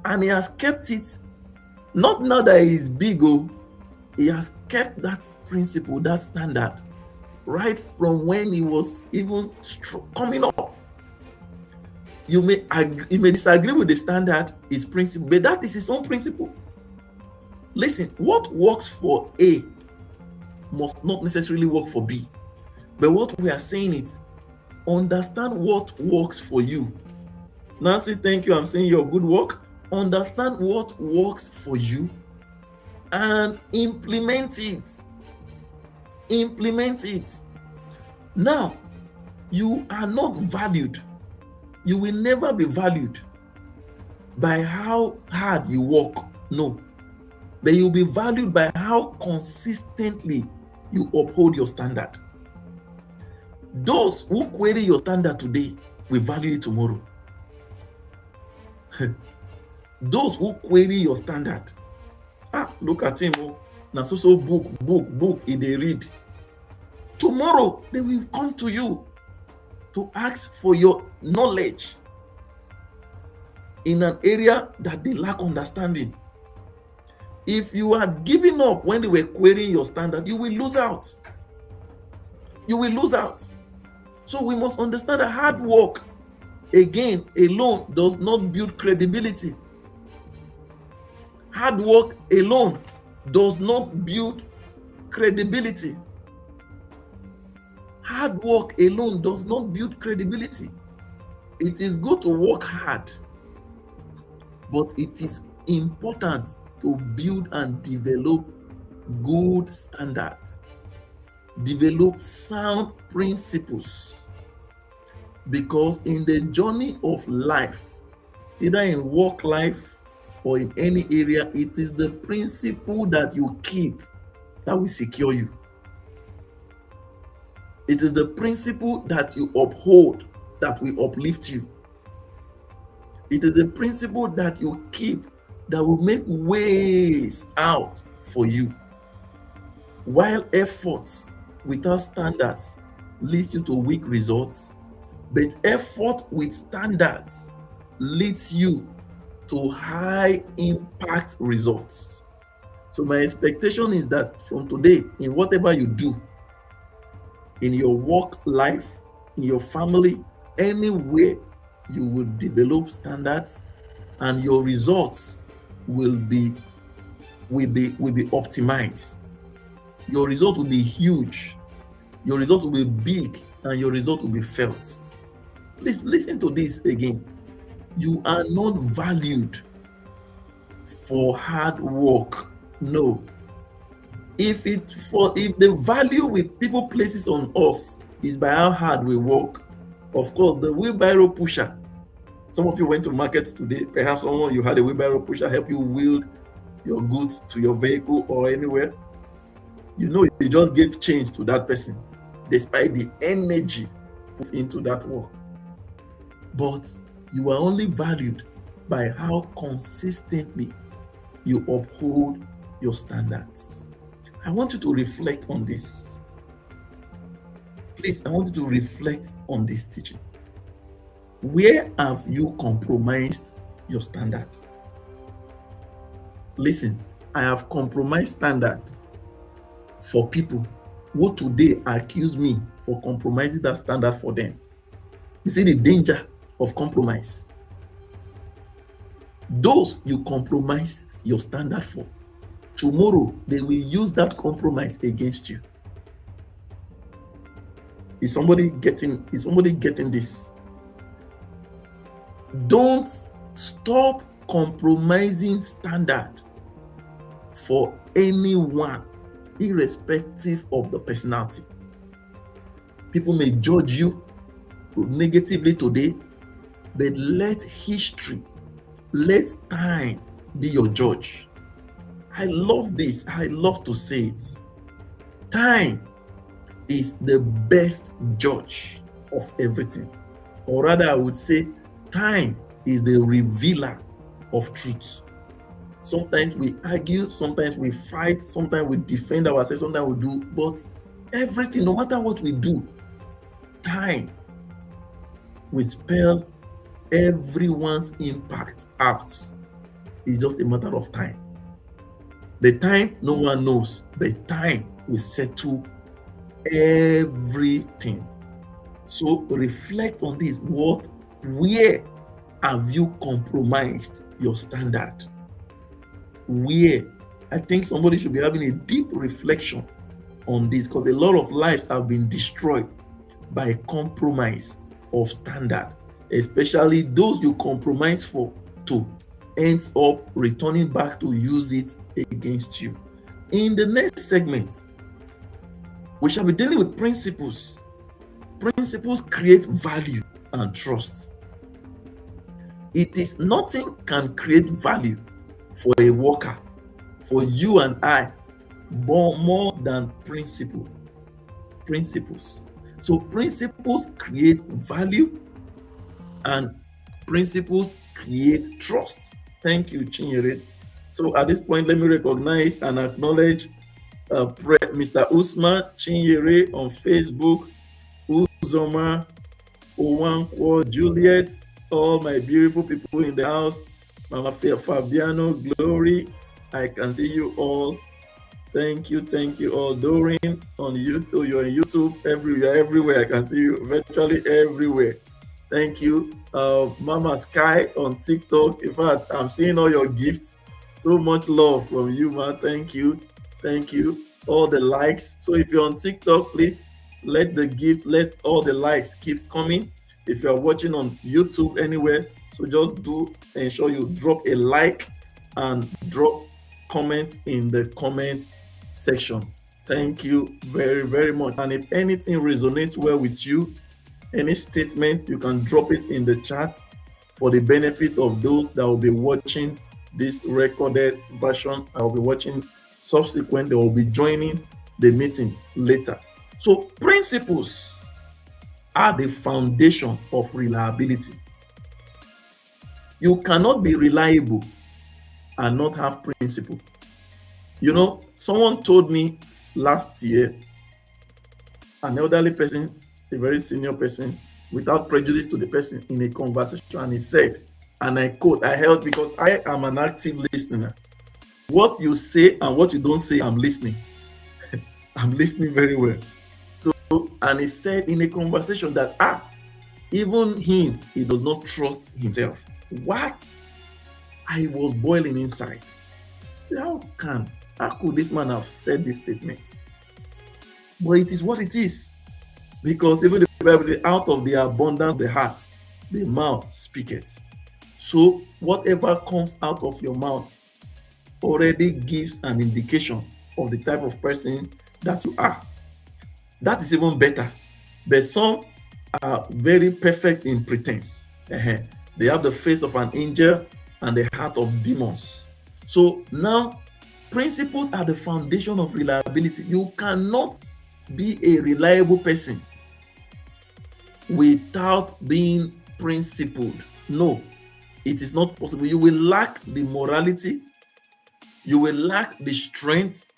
Speaker 1: and he has kept it. Not now that he's big, he has kept that principle, that standard, right from when he was even coming up. You may disagree with the standard, his principle, but that is his own principle. Listen, what works for A must not necessarily work for B. But what we are saying is, understand what works for you. Nancy, thank you. I'm saying your good work. Understand what works for you and implement it. Implement it. Now, you are not valued. You will never be valued by how hard you work. No. But you'll be valued by how consistently you uphold your standard. Those who query your standard today will value it tomorrow. Those who query your standard, look at him, now so book if they read. Tomorrow they will come to you to ask for your knowledge in an area that they lack understanding. If you are giving up when they were querying your standard, you will lose out. You will lose out. So we must understand that hard work, again, alone does not build credibility. Hard work alone does not build credibility. Hard work alone does not build credibility. It is good to work hard, but it is important to build and develop good standards. Develop sound principles, because in the journey of life, either in work life or in any area, it is the principle that you keep that will secure you. It is the principle that you uphold that will uplift you. It is the principle that you keep that will make ways out for you. While efforts without standards leads you to weak results, but effort with standards leads you to high impact results. So my expectation is that from today, in whatever you do, in your work life, in your family, anywhere, you will develop standards, and your results will be optimized. Your result will be huge, your result will be big, and your result will be felt. Please listen to this again. You are not valued for hard work. No. If the value with people places on us is by how hard we work, of course, the wheelbarrow pusher. Some of you went to market today. Perhaps someone you had a wheelbarrow pusher help you wheel your goods to your vehicle or anywhere. You know, you just gave change to that person, despite the energy put into that work. But you are only valued by how consistently you uphold your standards. I want you to reflect on this. Please, I want you to reflect on this teaching. Where have you compromised your standard? Listen, I have compromised standard for people who today accuse me for compromising that standard for them. You see the danger of compromise. Those you compromise your standard for, tomorrow they will use that compromise against you. Is somebody getting this? Don't stop compromising standard for anyone, irrespective of the personality. People may judge you negatively today, but let history, let time be your judge. I love this. I love to say it. Time is the best judge of everything. Or rather, I would say time is the revealer of truth. Sometimes we argue, sometimes we fight, sometimes we defend ourselves, sometimes we do, but everything, no matter what we do, time will spell everyone's impact out. It's just a matter of time. The time no one knows, but time will settle everything. So reflect on this. Where have you compromised your standard? Where? I think somebody should be having a deep reflection on this, because a lot of lives have been destroyed by compromise of standard, especially those you compromise for to ends up returning back to use it against you. In the next segment, we shall be dealing with principles. Principles create value and trust. It is nothing can create value for a worker, for you and I, more than principles. So principles create value and principles create trust. Thank you, Chinyere. So at this point, let me recognize and acknowledge Mr. Usman Chinyere on Facebook, Uzoma, Owankwo, Juliet, all my beautiful people in the house, Mama Fabiano, Glory, I can see you all. Thank you all. Doreen on YouTube, you're on YouTube, everywhere. I can see you virtually everywhere. Thank you. Mama Sky on TikTok. In fact, I'm seeing all your gifts. So much love from you, man. Thank you. All the likes. So if you're on TikTok, please let all the likes keep coming. If you're watching on YouTube anywhere, so just ensure you drop a like and drop comments in the comment section. Thank you very, very much. And if anything resonates well with you, any statement, you can drop it in the chat for the benefit of those that will be watching this recorded version. I will be watching subsequent, they will be joining the meeting later. So principles are the foundation of reliability. You cannot be reliable and not have principle. You know, someone told me last year, an elderly person, a very senior person, without prejudice to the person in a conversation, and he said, and I quote, I held because I am an active listener. What you say and what you don't say, I'm listening. I'm listening very well. So and he said in a conversation that even him, he does not trust himself. What? I was boiling inside. How could this man have said this statement? But it is what it is. Because even the Bible says, out of the abundance of the heart, the mouth speaketh. So whatever comes out of your mouth already gives an indication of the type of person that you are. That is even better. But some are very perfect in pretense. They have the face of an angel and the heart of demons. So now, principles are the foundation of reliability. You cannot be a reliable person without being principled. No, it is not possible. You will lack the morality, you will lack the strength,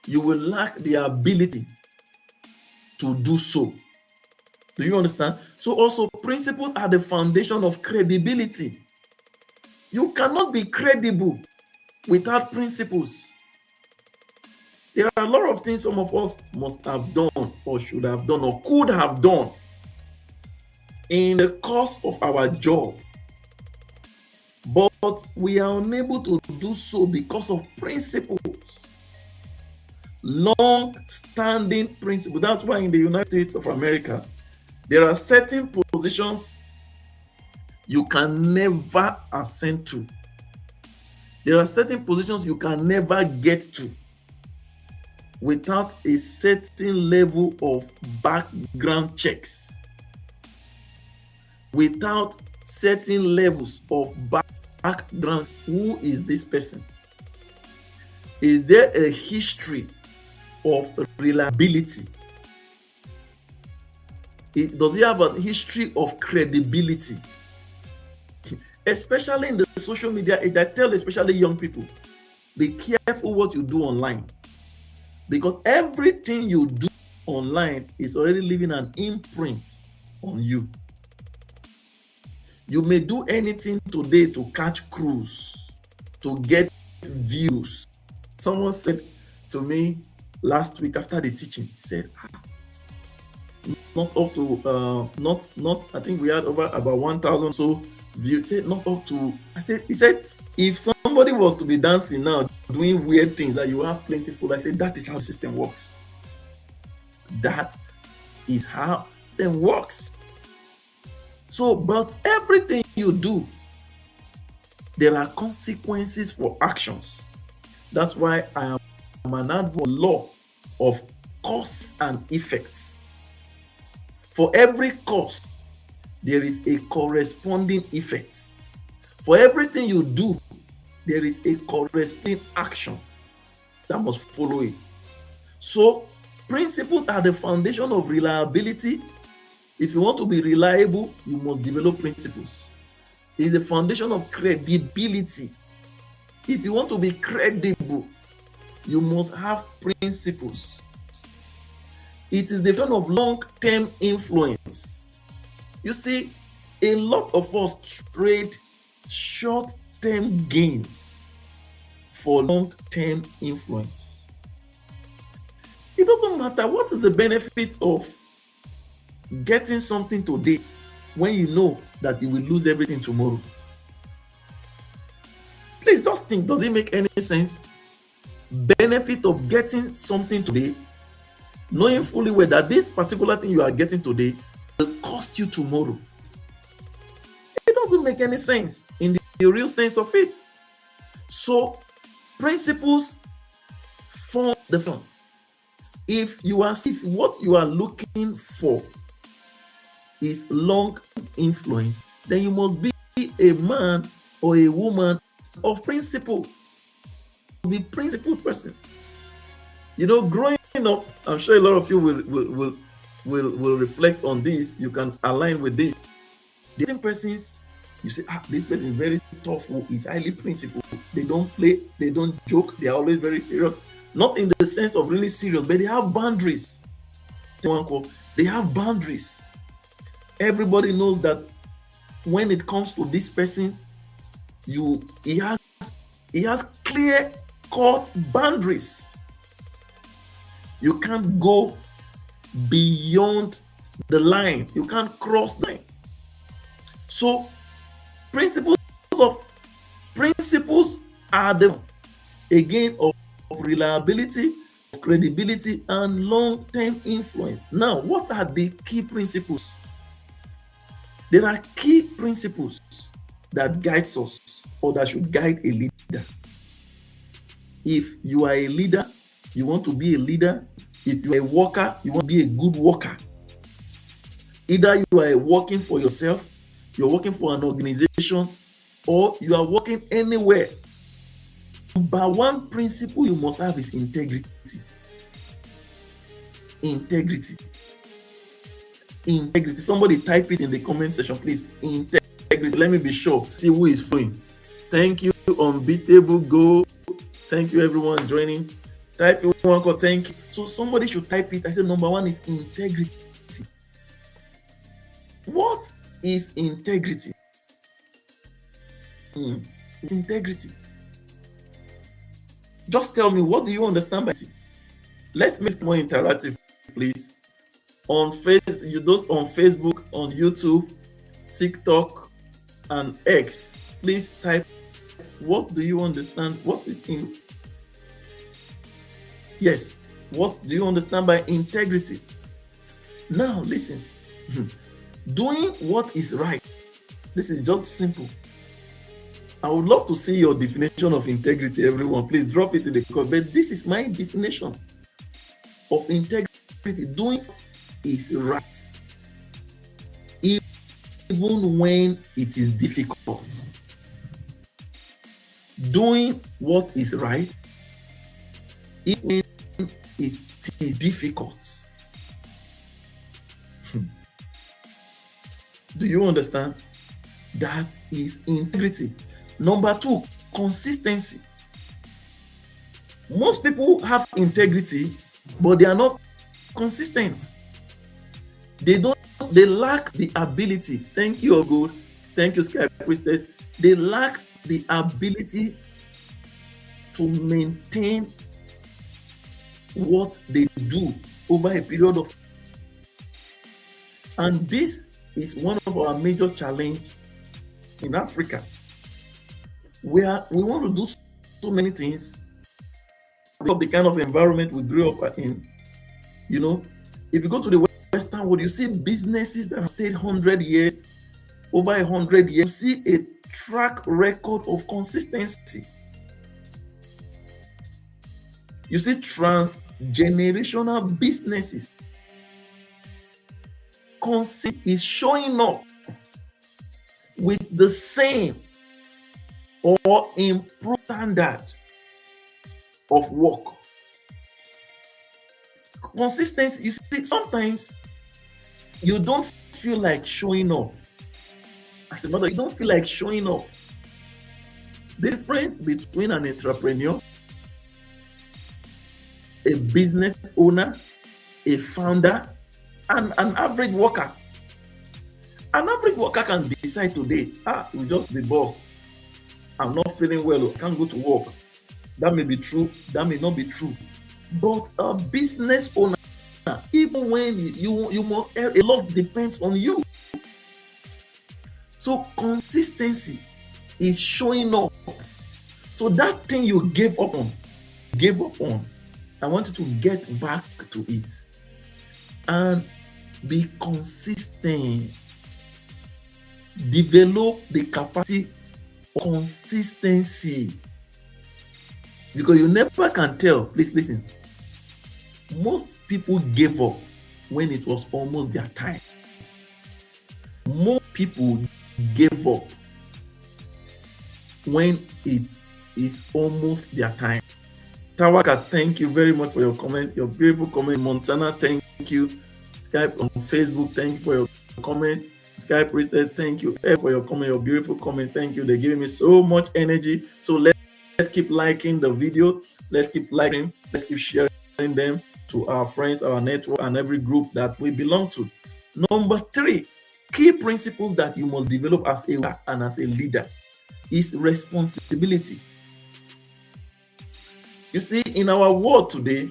Speaker 1: you will lack the ability to do so. Do you understand? So also, principles are the foundation of credibility. You cannot be credible without principles. There are a lot of things some of us must have done or should have done or could have done in the course of our job, but we are unable to do so because of principles, long-standing principles. That's why in the United States of America, there are certain positions you can never ascend to. There are certain positions you can never get to without a certain level of background checks, without certain levels of background. Who is this person? Is there a history of reliability? Does he have a history of credibility? Especially in the social media age, I tell especially young people, be careful what you do online, because everything you do online is already leaving an imprint on you. You may do anything today to catch crews, to get views. Someone said to me last week after the teaching, said, not up to not I think we had over about 1,000 so views. Said not up to. He said if somebody was to be dancing now doing weird things that you have plentiful, I said that is how the system works. That is how the system works. So, but everything you do, there are consequences for actions. That's why I am an advocate for law of cause and effects. For every cause, there is a corresponding effect. For everything you do, there is a corresponding action that must follow it. So, principles are the foundation of reliability. If you want to be reliable, you must develop principles. It is the foundation of credibility. If you want to be credible, you must have principles. It is the foundation of long-term influence. You see, a lot of us trade short-term gains for long-term influence. It doesn't matter what is the benefit of getting something today when you know that you will lose everything tomorrow. Please just think, does it make any sense? Benefit of getting something today, knowing fully well that this particular thing you are getting today will cost you tomorrow. It doesn't make any sense in the real sense of it. So principles form the form. If what you are looking for is long influence, then you must be a man or a woman of principle. Be a principled person. You know, growing up, I'm sure a lot of you will reflect on this. You can align with this. The same persons, you say, this person is very tough, is highly principled. They don't play, they don't joke, they are always very serious. Not in the sense of really serious, but they have boundaries. They have boundaries. Everybody knows that when it comes to this person, he has clear cut boundaries. You can't go beyond the line. You can't cross the line. So principles are the again of reliability, credibility, and long-term influence. Now, what are the key principles? There are key principles that guides us or that should guide a leader. If you are a leader, you want to be a leader. If you are a worker, you want to be a good worker. Either you are working for yourself, you're working for an organization, or you are working anywhere. Number one principle you must have is integrity. Integrity. Integrity. Somebody type it in the comment section, please. Integrity. Let me be sure. See who is flowing. Thank you, Unbeatable Go. Thank you, everyone joining. Type it one call. Thank you. So somebody should type it. I said number one is integrity. What is integrity? It's integrity. Just tell me, what do you understand by it? Let's make it more interactive, please. On Facebook, on YouTube, TikTok, and X, please type, what do you understand? What is in? Yes, what do you understand by integrity? Now, listen. Doing what is right. This is just simple. I would love to see your definition of integrity, everyone. Please drop it in the comment. But this is my definition of integrity. Doing what is right, even when it is difficult. Doing what is right, even when it is difficult. Do you understand? That is integrity. Number two, consistency. Most people have integrity, but they are not consistent. They lack the ability. Thank you, Ogo. Thank you, Sky Priestess. They lack the ability to maintain what they do over a period of. And this is one of our major challenges in Africa, where we want to do so many things because of the kind of environment we grew up in. You know, if you go to the Western world, you see businesses that have stayed 100 years, over 100 years. You see a track record of consistency. You see transgenerational businesses. Is showing up with the same or improved standard of work. Consistency. You see, sometimes you don't feel like showing up. As a mother, you don't feel like showing up. The difference between an entrepreneur, a business owner, a founder, and an average worker. An average worker can decide today, you're just the boss. I'm not feeling well, I can't go to work. That may be true, that may not be true. But a business owner, even when a lot depends on you. So consistency is showing up. So that thing you gave up on, I want you to get back to it and be consistent. Develop the capacity of consistency, because you never can tell. Please listen. Most people gave up when it was almost their time. Most people gave up when it is almost their time. Tawaka, thank you very much for your comment, your beautiful comment. Montana, thank you. Skype on Facebook, thank you for your comment. Skype Priestess, thank you for your comment, your beautiful comment. Thank you. They're giving me so much energy. So let's keep liking the video. Let's keep liking. Let's keep sharing them to our friends, our network, and every group that we belong to. Number three, key principles that you must develop as a worker and as a leader is responsibility. You see, in our world today,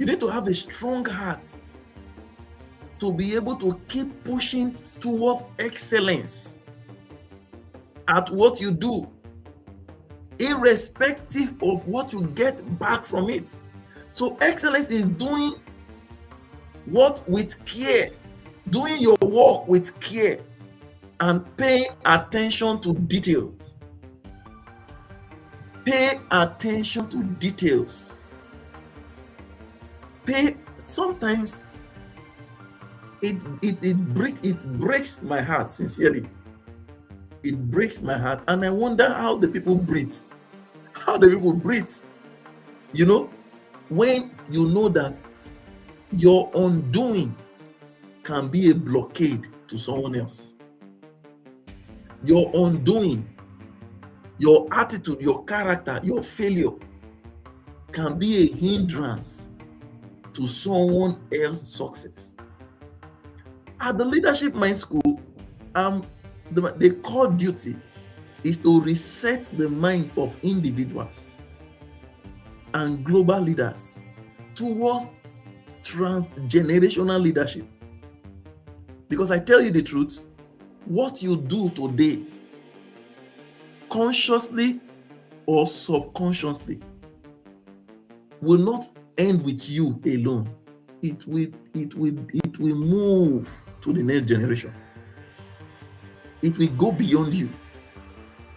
Speaker 1: You need to have a strong heart to be able to keep pushing towards excellence at what you do, irrespective of what you get back from it. So excellence is doing what with care, doing your work with care, and paying attention to details. Pay attention to details. Sometimes it breaks my heart, sincerely. It breaks my heart, and I wonder how the people breathe. How the people breathe. You know, when you know that your undoing can be a blockade to someone else. Your undoing, your attitude, your character, your failure can be a hindrance to someone else's success. At the Leadership Mind School, the core duty is to reset the minds of individuals and global leaders towards transgenerational leadership. Because I tell you the truth, what you do today, consciously or subconsciously, will not end with you alone. It will move to the next generation. It will go beyond you.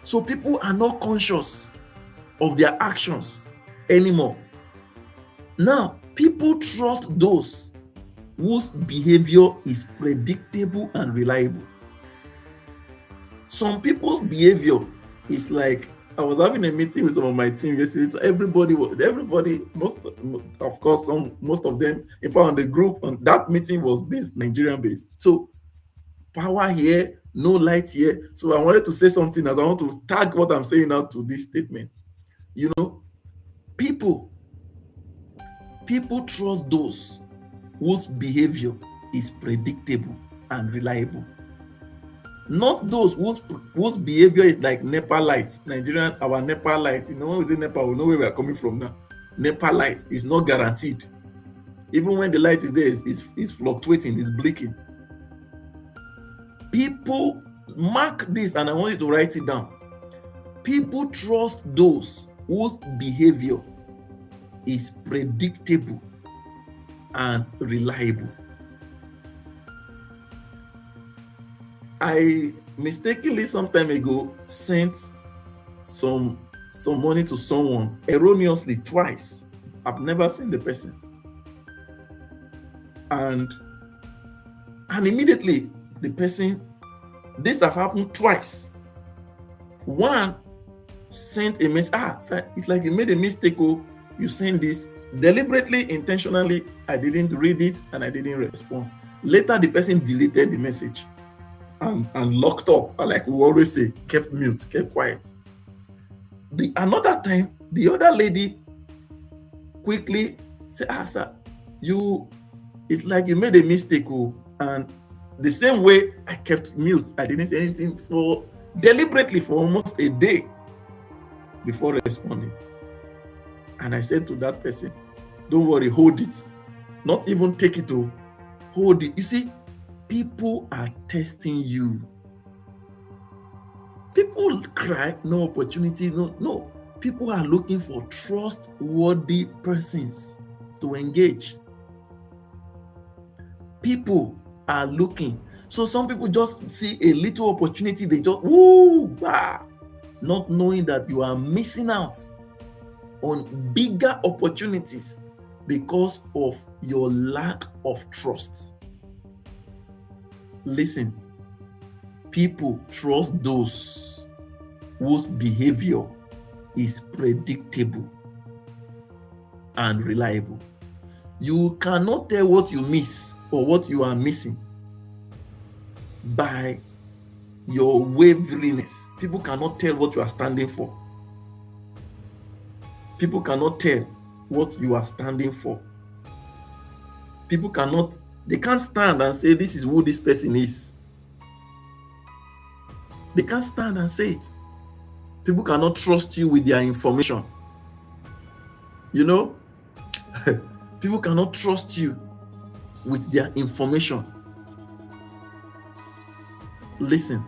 Speaker 1: So people are not conscious of their actions anymore. Now, people trust those whose behavior is predictable and reliable. Some people's behavior is like, I was having a meeting with some of my team yesterday. So everybody, most of them, in fact, on the group, on that meeting was Nigerian based. So power here, no light here. So I wanted to say something as I want to tag what I'm saying out to this statement. You know, people trust those whose behavior is predictable and reliable. Not those whose behavior is like NEPA lights. Our NEPA lights, when we say NEPA, we know where we are coming from now. NEPA light is not guaranteed. Even when the light is there, it's fluctuating, it's blinking. People, mark this, and I want you to write it down. People trust those whose behavior is predictable and reliable. I mistakenly some time ago sent some money to someone erroneously twice. I've never seen the person. And immediately the person, this have happened twice. One sent a message, it's like you made a mistake, you sent this deliberately, intentionally. I didn't read it and I didn't respond. Later the person deleted the message and locked up, like we always say, kept mute, kept quiet. Another time, the other lady quickly said, sir, it's like you made a mistake, and the same way I kept mute, I didn't say anything deliberately for almost a day before responding. And I said to that person, don't worry, hold it. Not even take it, hold it. You see, people are testing you. People cry, no opportunity, no. People are looking for trustworthy persons to engage. People are looking. So some people just see a little opportunity, they just, not knowing that you are missing out on bigger opportunities because of your lack of trust. Listen, people trust those whose behavior is predictable and reliable. You cannot tell what you miss or what you are missing by your waveliness. People cannot tell what you are standing for. People cannot tell what you are standing for. They can't stand and say, this is who this person is. They can't stand and say it. People cannot trust you with their information. People cannot trust you with their information. Listen,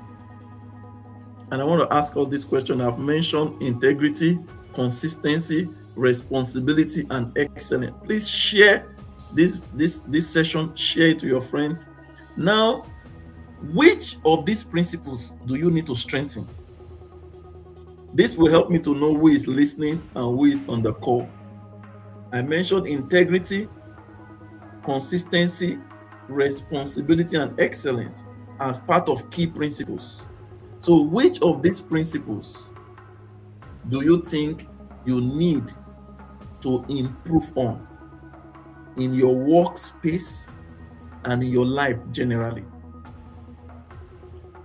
Speaker 1: and I want to ask us this question. I've mentioned integrity, consistency, responsibility, and excellence. Please share this session, share it to your friends. Now, which of these principles do you need to strengthen? This will help me to know who is listening and who is on the call. I mentioned integrity, consistency, responsibility, and excellence as part of key principles. So, which of these principles do you think you need to improve on in your workspace and in your life generally?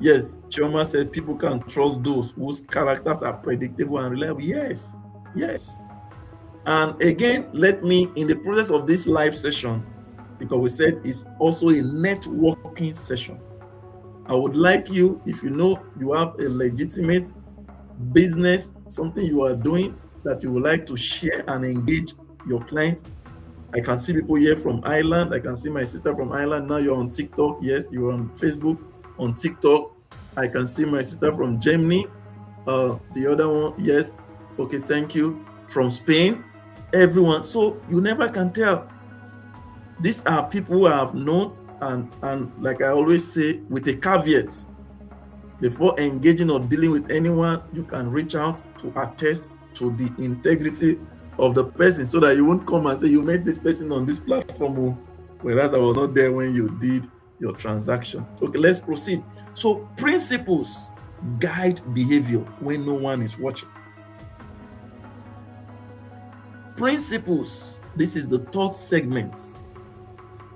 Speaker 1: Yes, Chioma said people can trust those whose characters are predictable and reliable. Yes, yes. And again, let me, in the process of this live session, because we said it's also a networking session, I would like you, if you know you have a legitimate business, something you are doing that you would like to share and engage your clients. I can see people here from Ireland. I can see my sister from Ireland. Now you're on TikTok. Yes, you're on Facebook, on TikTok. I can see my sister from Germany. The other one, yes. Okay, thank you. From Spain, everyone. So you never can tell. These are people who I have known, and like I always say, with a caveat. Before engaging or dealing with anyone, you can reach out to attest to the integrity of the person, so that you won't come and say you met this person on this platform, whereas I was not there when you did your transaction. Okay, let's proceed. So principles guide behavior when no one is watching. Principles, this is the third segment.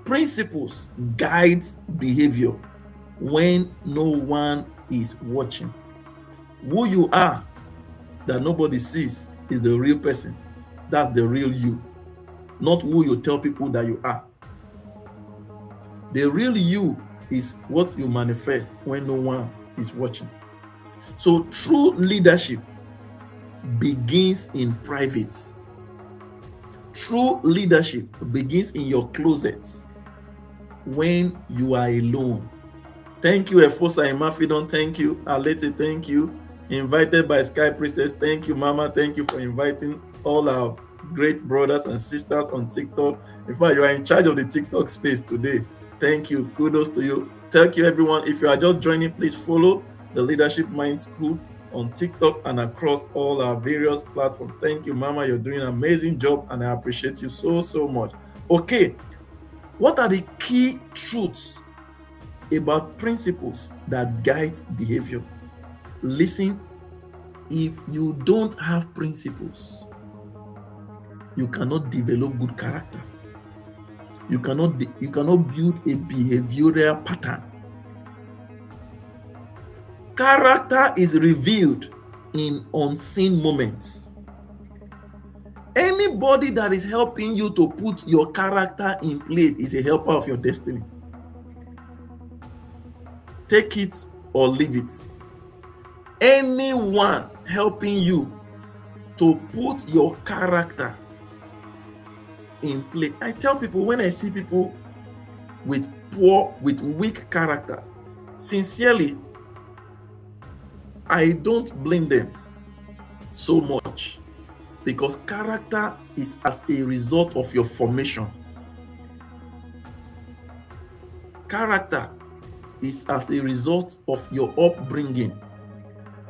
Speaker 1: Principles guide behavior when no one is watching. Who you are that nobody sees is the real person. That's the real you, not who you tell people that you are. The real you is what you manifest when no one is watching. So true leadership begins in private. True leadership begins in your closet when you are alone. Thank you, Efosa Imafidon. Thank you, Alete. Thank you. Invited by Sky Priestess. Thank you, Mama. Thank you for inviting all our great brothers and sisters on TikTok. In fact, you are in charge of the TikTok space today. Thank you. Kudos to you. Thank you, everyone. If you are just joining, please follow the Leadership Minds School on TikTok and across all our various platforms. Thank you, Mama. You're doing an amazing job, and I appreciate you so, so much. Okay, what are the key truths about principles that guide behavior? Listen, if you don't have principles, you cannot develop good character. You cannot build a behavioral pattern. Character is revealed in unseen moments. Anybody that is helping you to put your character in place is a helper of your destiny. Take it or leave it. Anyone helping you to put your character in place. I tell people, when I see people with weak characters, sincerely, I don't blame them so much, because character is as a result of your formation. Character is as a result of your upbringing.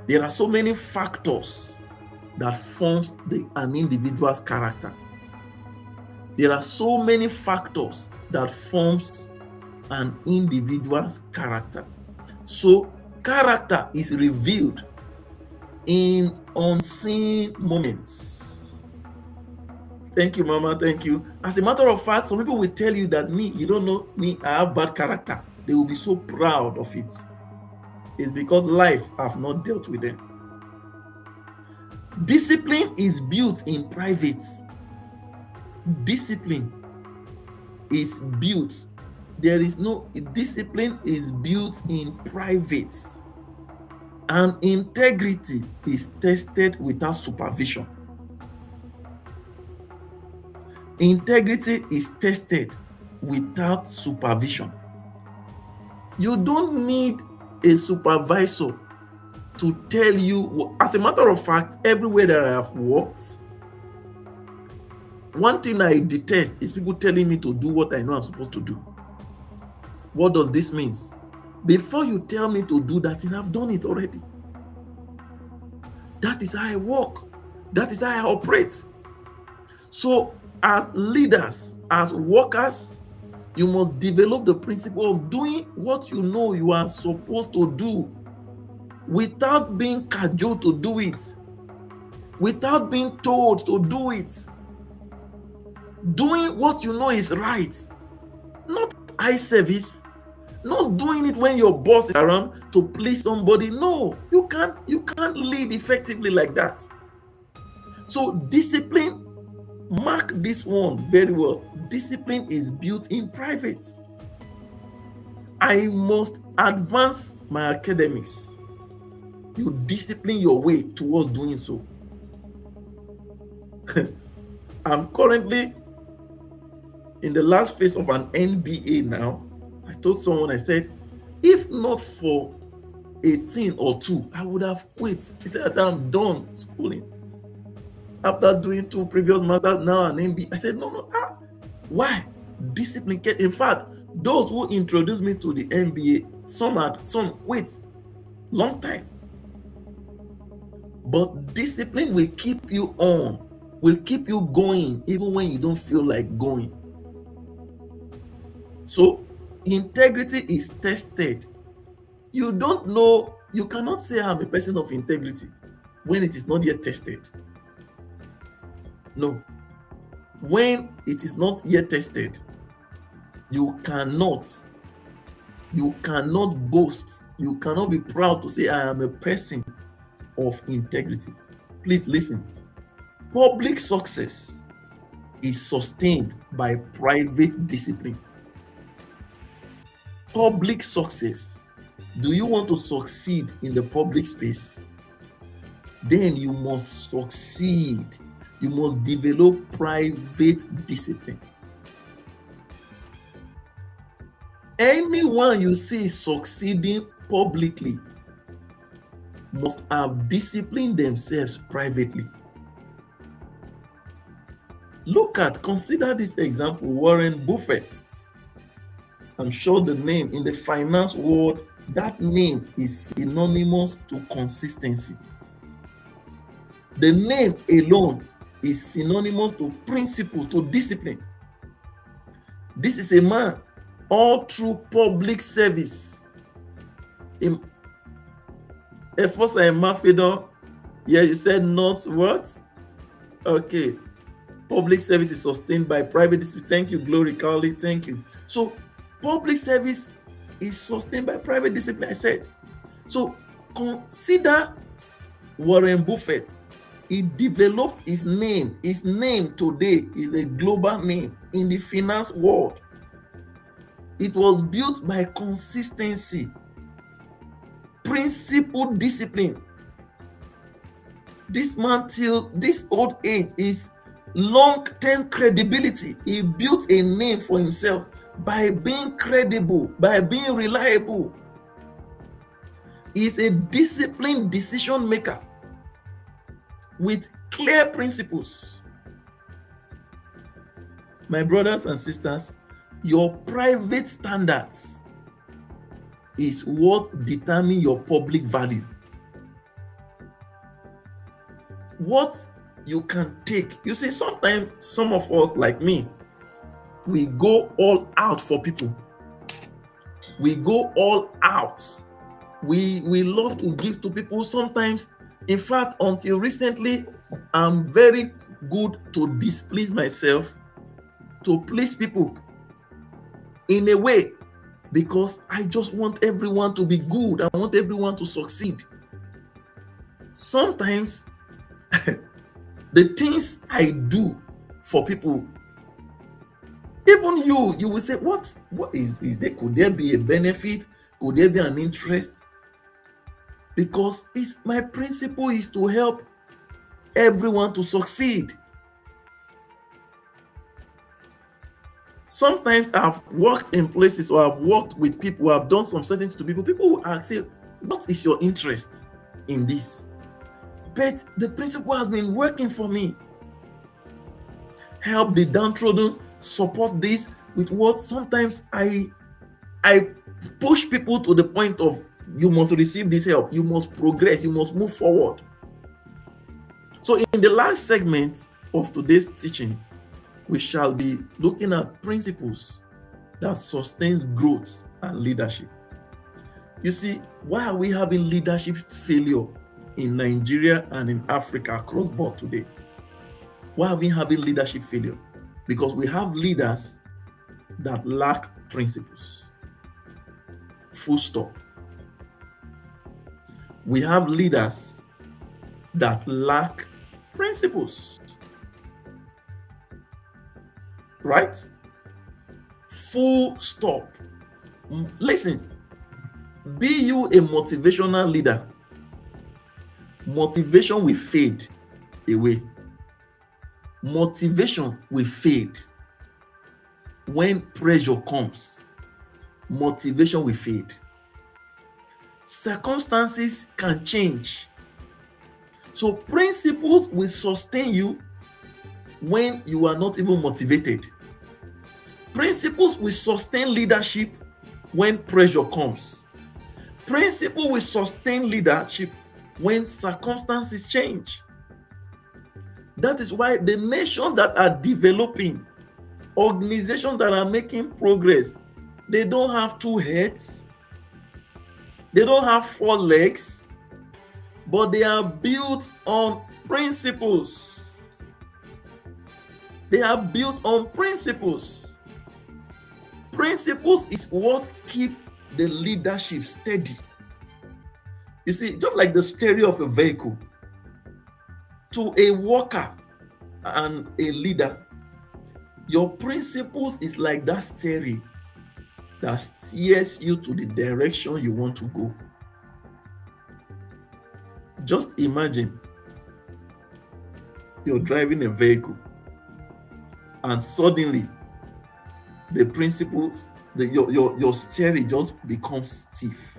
Speaker 1: There are so many factors that forms an individual's character. There are so many factors that forms an individual's character. So character is revealed in unseen moments. Thank you, Mama. Thank you. As a matter of fact, some people will tell you that you don't know me, I have bad character. They will be so proud of it. It's because life have not dealt with them. Discipline is built in private. Discipline is built. Discipline is built in private. And integrity is tested without supervision. Integrity is tested without supervision. You don't need a supervisor to tell you. As a matter of fact, everywhere that I have worked, one thing I detest is people telling me to do what I know I'm supposed to do. What does this mean? Before you tell me to do that thing, I've done it already. That is how I work. That is how I operate. So as leaders, as workers, you must develop the principle of doing what you know you are supposed to do without being cajoled to do it, without being told to do it. Doing what you know is right, not eye service, not doing it when your boss is around to please somebody. No, you can't lead effectively like that. So discipline, mark this one very well. Discipline is built in private. I must advance my academics. You discipline your way towards doing so. I'm currently in the last phase of an MBA now. I told someone, I said, if not for 18 or 2, I would have quit. He said, I'm done schooling. After doing 2 previous masters, now an MBA. I said, no. Why? Discipline. In fact, those who introduced me to the MBA, some quit long time. But discipline will keep you on, will keep you going even when you don't feel like going. So integrity is tested. You don't know, you cannot say I'm a person of integrity when it is not yet tested. No. When it is not yet tested, you cannot boast, you cannot be proud to say I am a person of integrity. Please listen. Public success is sustained by private discipline. Public success. Do you want to succeed in the public space? Then you must succeed. You must develop private discipline. Anyone you see succeeding publicly must have disciplined themselves privately. Consider this example, Warren Buffett. I'm sure the name in the finance world, that name is synonymous to consistency. The name alone is synonymous to principles, to discipline. This is a man all through public service. Efosa Emafidon, yeah, you said not what? Okay. Public service is sustained by private discipline. Thank you, Glory Carly. Thank you. So public service is sustained by private discipline, I said. So consider Warren Buffett. He developed his name. His name today is a global name in the finance world. It was built by consistency, principled discipline. This man till this old age is long-term credibility. He built a name for himself by being credible, by being reliable. He is a disciplined decision maker with clear principles. My brothers and sisters, your private standards is what determines your public value. What you can take. You see, sometimes some of us, like me, we go all out for people. We go all out. We love to give to people. Sometimes, in fact, until recently, I'm very good to displease myself, to please people in a way, because I just want everyone to be good. I want everyone to succeed. Sometimes the things I do for people, even you will say, what is there? Could there be a benefit? Could there be an interest? Because my principle is to help everyone to succeed. Sometimes I've worked in places or I've worked with people who have done some certain things to people. People will ask, say, what is your interest in this? But the principle has been working for me. Help the downtrodden, support this with what sometimes I push people to the point of, you must receive this help, you must progress, you must move forward. So in the last segment of today's teaching, we shall be looking at principles that sustains growth and leadership. You see, why are we having leadership failure in Nigeria and in Africa across board today? Why are we having leadership failure? Because we have leaders that lack principles. Full stop. We have leaders that lack principles. Right? Full stop. Listen, be you a motivational leader, motivation will fade away. Motivation will fade. When pressure comes, motivation will fade. Circumstances can change. So principles will sustain you when you are not even motivated. Principles will sustain leadership when pressure comes. Principle will sustain leadership when circumstances change. That is why the nations that are developing, organizations that are making progress, they don't have two heads, they don't have four legs, but they are built on principles. They are built on principles. Principles is what keep the leadership steady. You see, just like the steering of a vehicle, to a worker and a leader, your principles is like that steering that steers you to the direction you want to go. Just imagine you're driving a vehicle and suddenly the principles, your steering just becomes stiff.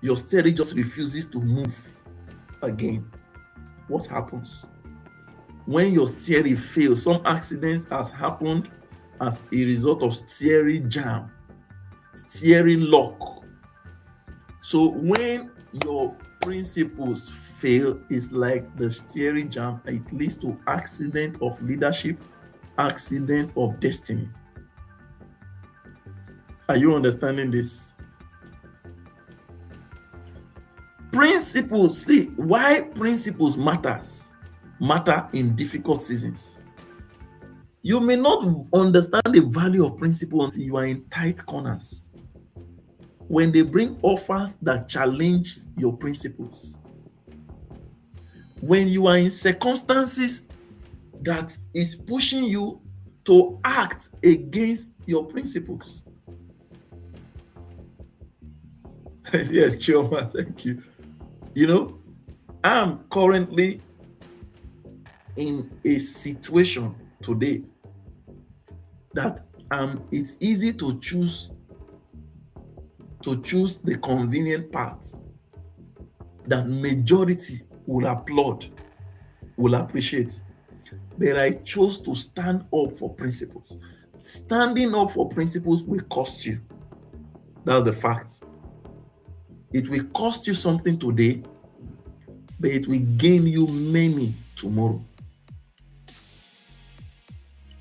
Speaker 1: Your steering just refuses to move again. What happens? When your steering fails, some accidents has happened as a result of steering jam, steering lock. So when your principles fail, it's like the steering jam. It leads to accident of leadership, accident of destiny. Are you understanding this? Principles, see why principles matter in difficult seasons. You may not understand the value of principles until you are in tight corners. When they bring offers that challenge your principles. When you are in circumstances that is pushing you to act against your principles. Yes, Chioma, thank you. You know, I'm currently in a situation today that it's easy to choose the convenient path that majority will applaud, will appreciate. But I chose to stand up for principles. Standing up for principles will cost you. That's the fact. It will cost you something today, but it will gain you many tomorrow.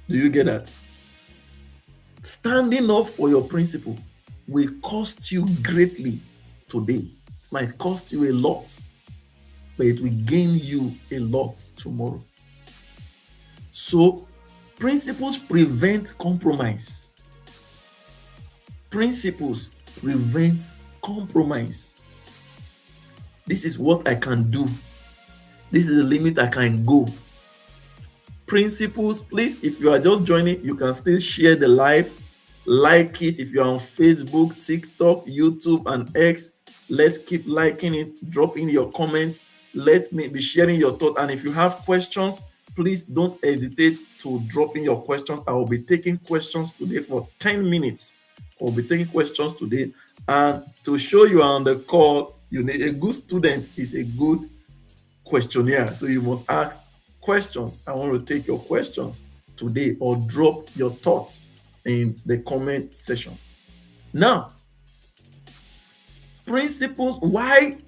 Speaker 1: Do you get that? Standing up for your principle will cost you greatly today. It might cost you a lot, but it will gain you a lot tomorrow. So, principles prevent compromise. Principles prevent compromise. This is what I can do. This is the limit I can go. Principles, please, if you are just joining, you can still share the live, like it. If you are on Facebook, TikTok, YouTube, and X, let's keep liking it, drop in your comments. Let me be sharing your thought. And if you have questions, please don't hesitate to drop in your questions. I will be taking questions today for 10 minutes. I'll be taking questions today. And to show you are on the call, you need a good student is a good questionnaire. So you must ask questions. I want to take your questions today, or drop your thoughts in the comment section. Now, principles, why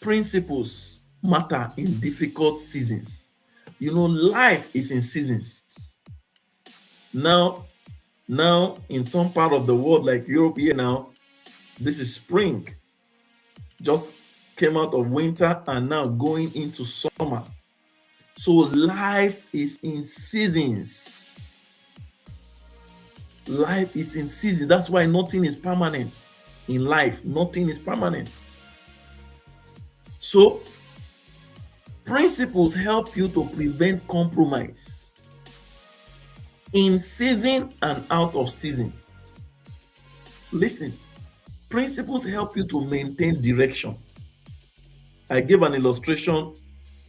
Speaker 1: principles matter in difficult seasons. You know, life is in seasons. Now in some part of the world, like Europe here now, this is spring. Just came out of winter and now going into summer. So life is in seasons. Life is in seasons. That's why nothing is permanent in life. Nothing is permanent. So principles help you to prevent compromise in season and out of season. Listen, principles help you to maintain direction. I gave an illustration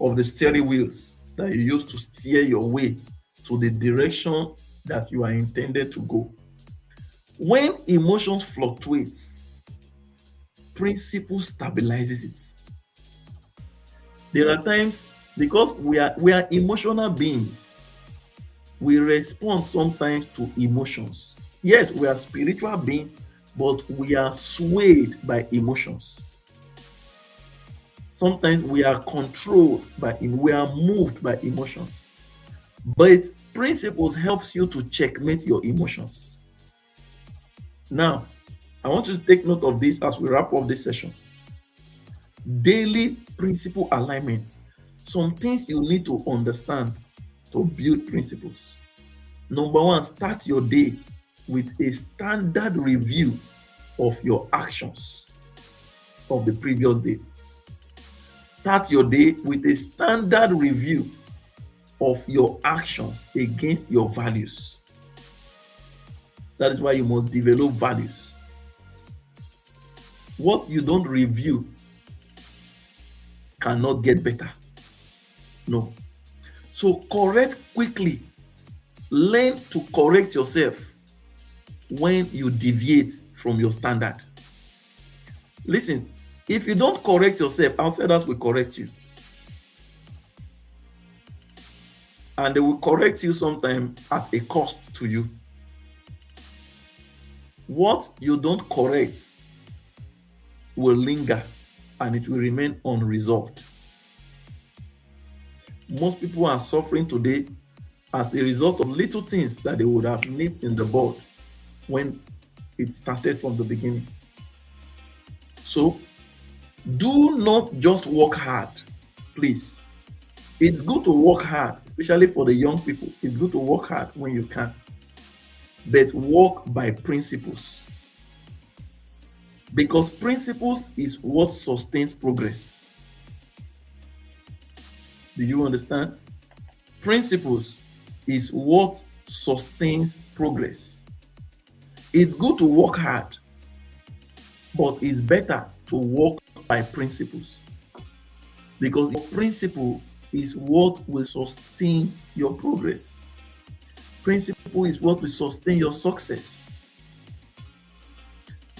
Speaker 1: of the steering wheels that you use to steer your way to the direction that you are intended to go. When emotions fluctuate, principle stabilizes it. There are times, because we are emotional beings, we respond sometimes to emotions. Yes, we are spiritual beings, but we are swayed by emotions. Sometimes we are controlled by, we are moved by emotions. But principles helps you to checkmate your emotions. Now, I want you to take note of this as we wrap up this session. Daily principle alignments. Some things you need to understand to build principles. Number one, start your day with a standard review of your actions of the previous day. Start your day with a standard review of your actions against your values. That is why you must develop values. What you don't review cannot get better. No. So correct quickly. Learn to correct yourself when you deviate from your standard. Listen, if you don't correct yourself, outsiders will correct you. And they will correct you sometimes at a cost to you. What you don't correct will linger and it will remain unresolved. Most people are suffering today as a result of little things that they would have nipped in the bud when it started from the beginning. So do not just work hard, please. It's good to work hard, especially for the young people. It's good to work hard when you can, but work by principles. Because principles is what sustains progress. Do you understand? Principles is what sustains progress. It's good to work hard, but it's better to work by principles. Because your principles is what will sustain your progress. Principle is what will sustain your success.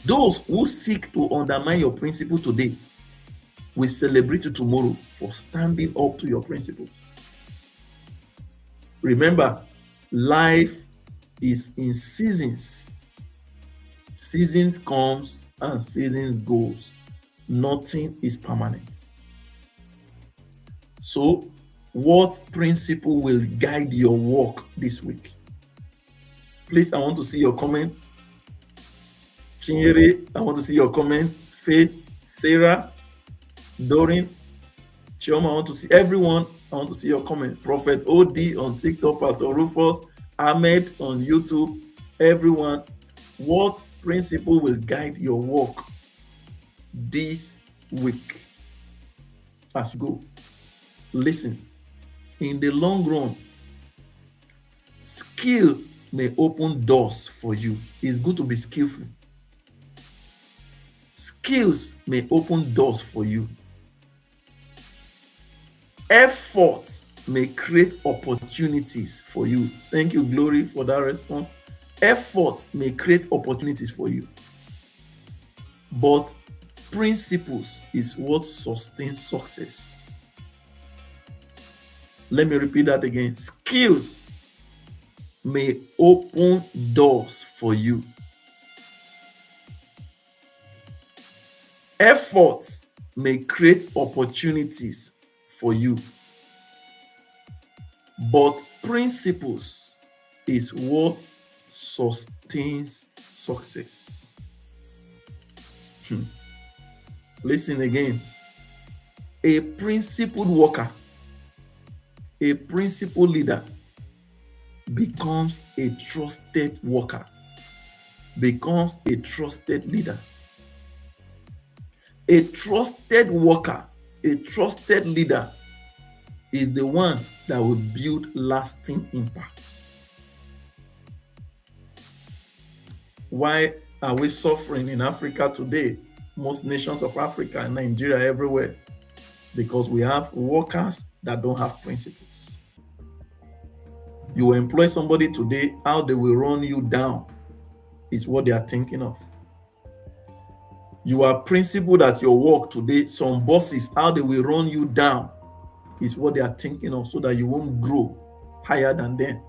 Speaker 1: Those who seek to undermine your principle today will celebrate you tomorrow for standing up to your principles. Remember, life is in seasons. Seasons comes and seasons goes. Nothing is permanent. So, what principle will guide your work this week? Please, I want to see your comments. Chinyere, I want to see your comments. Faith, Sarah, Doreen, Chioma, I want to see everyone. I want to see your comment. Prophet OD on TikTok, Pastor Rufus, Ahmed on YouTube, everyone. What principle will guide your work this week as you go? Listen, in the long run, skill may open doors for you. It's good to be skillful. Skills may open doors for you. Effort may create opportunities for you. Thank you, Glory, for that response. Effort may create opportunities for you. But principles is what sustains success. Let me repeat that again. Skills may open doors for you. Efforts may create opportunities for you. But principles is what sustains success. Listen again. A principled worker, a principled leader becomes a trusted worker, becomes a trusted leader. A trusted worker, a trusted leader is the one that will build lasting impacts. Why are we suffering in Africa today? Most nations of Africa, Nigeria, everywhere, because we have workers that don't have principles. You employ somebody today, how they will run you down is what they are thinking of. You are principled at your work today. Some bosses, how they will run you down is what they are thinking of, so that you won't grow higher than them.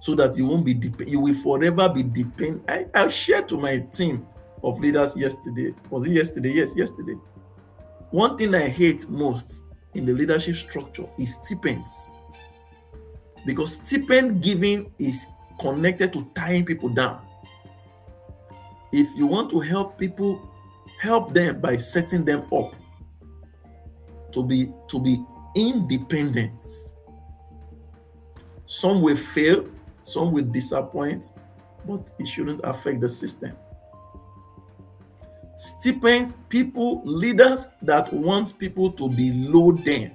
Speaker 1: So that you won't be you will forever be dependent. I shared to my team of leaders yesterday. Was it yesterday? Yes, yesterday. One thing I hate most in the leadership structure is stipends. Because stipend giving is connected to tying people down. If you want to help people, help them by setting them up to be independent. Some will fail, some will disappoint, but it shouldn't affect the system. Stipends, people, leaders that want people to be below them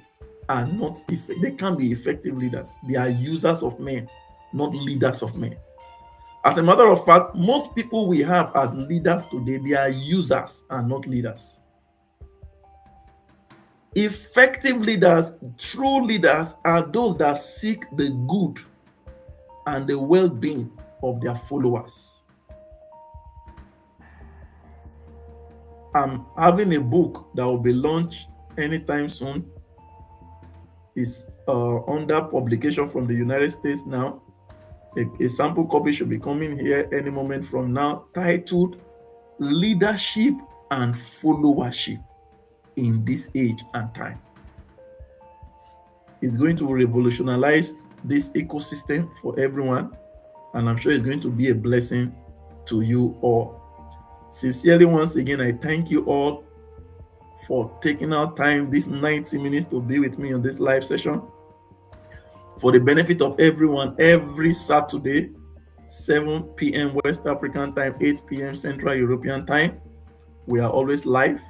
Speaker 1: are not effective. They can't be effective leaders. They are users of men, not leaders of men. As a matter of fact, most people we have as leaders today, they are users and not leaders. Effective leaders, true leaders, are those that seek the good and the well-being of their followers. I'm having a book that will be launched anytime soon. It's under publication from the United States now. A sample copy should be coming here any moment from now, titled Leadership and Followership in This Age and Time. It's going to revolutionize this ecosystem for everyone, and I'm sure it's going to be a blessing to you all. Sincerely, once again, I thank you all for taking out time, this 90 minutes, to be with me on this live session. For the benefit of everyone, every Saturday, 7 p.m. West African time, 8 p.m. Central European time, we are always live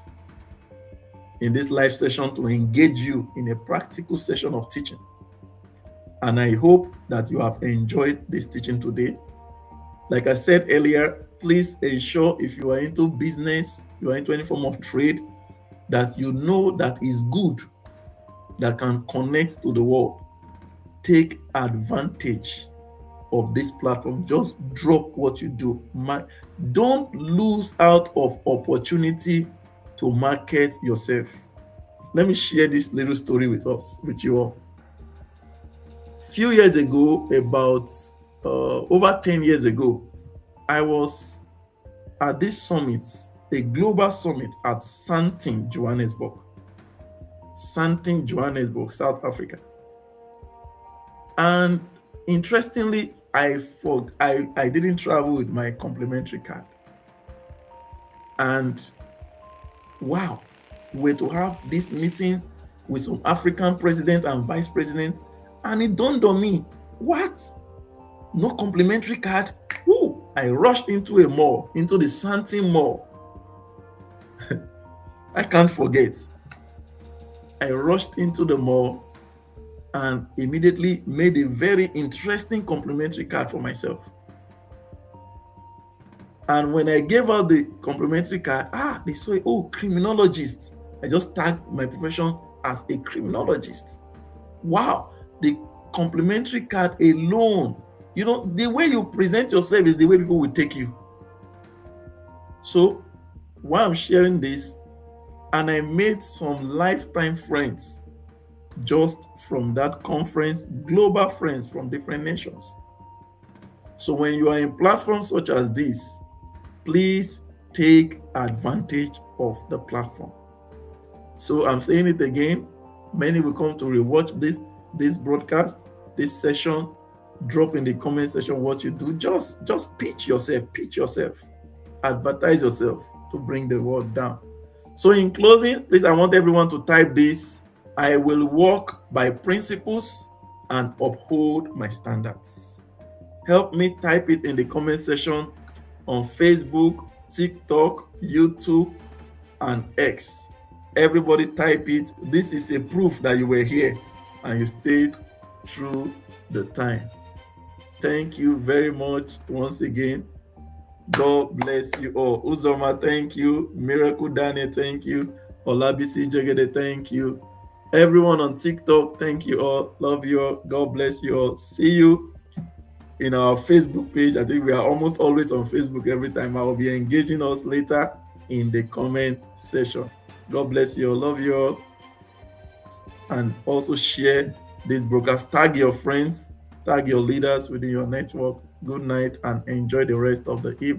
Speaker 1: in this live session to engage you in a practical session of teaching. And I hope that you have enjoyed this teaching today. Like I said earlier, please ensure, if you are into business, you are into any form of trade, that you know that is good, that can connect to the world. Take advantage of this platform. Just drop what you do. Don't lose out of opportunity to market yourself. Let me share this little story with you all. A few years ago, about over 10 years ago, I was at this summit, a global summit at Sandton, Johannesburg. Sandton, Johannesburg, South Africa. And interestingly, I didn't travel with my complimentary card. And wow, we're to have this meeting with some African president and vice president, and it dawned on me, what? No complimentary card? Ooh, I rushed into a mall, into the Sandton Mall. I can't forget. I rushed into the mall and immediately made a very interesting complimentary card for myself. And when I gave out the complimentary card, they saw, oh, criminologist. I just tagged my profession as a criminologist. Wow, the complimentary card alone, the way you present yourself is the way people will take you. So while I'm sharing this, and I made some lifetime friends just from that conference, global friends from different nations. So when you are in platforms such as this, please take advantage of the platform. So I'm saying it again. Many will come to rewatch this broadcast, this session. Drop in the comment section what you do. Just pitch yourself, advertise yourself to bring the word down. So in closing, please, I want everyone to type this: I will walk by principles and uphold my standards. Help me type it in the comment section on Facebook, TikTok, YouTube, and X. Everybody type it. This is a proof that you were here and you stayed through the time. Thank you very much once again. God bless you all. Uzoma, thank you. Miracle Daniel, thank you. Olabisi Jegede, thank you. Everyone on TikTok, thank you all. Love you all. God bless you all. See you in our Facebook page. I think we are almost always on Facebook every time. I will be engaging us later in the comment section. God bless you all. Love you all. And also share this broadcast. Tag your friends, tag your leaders within your network. Good night and enjoy the rest of the evening.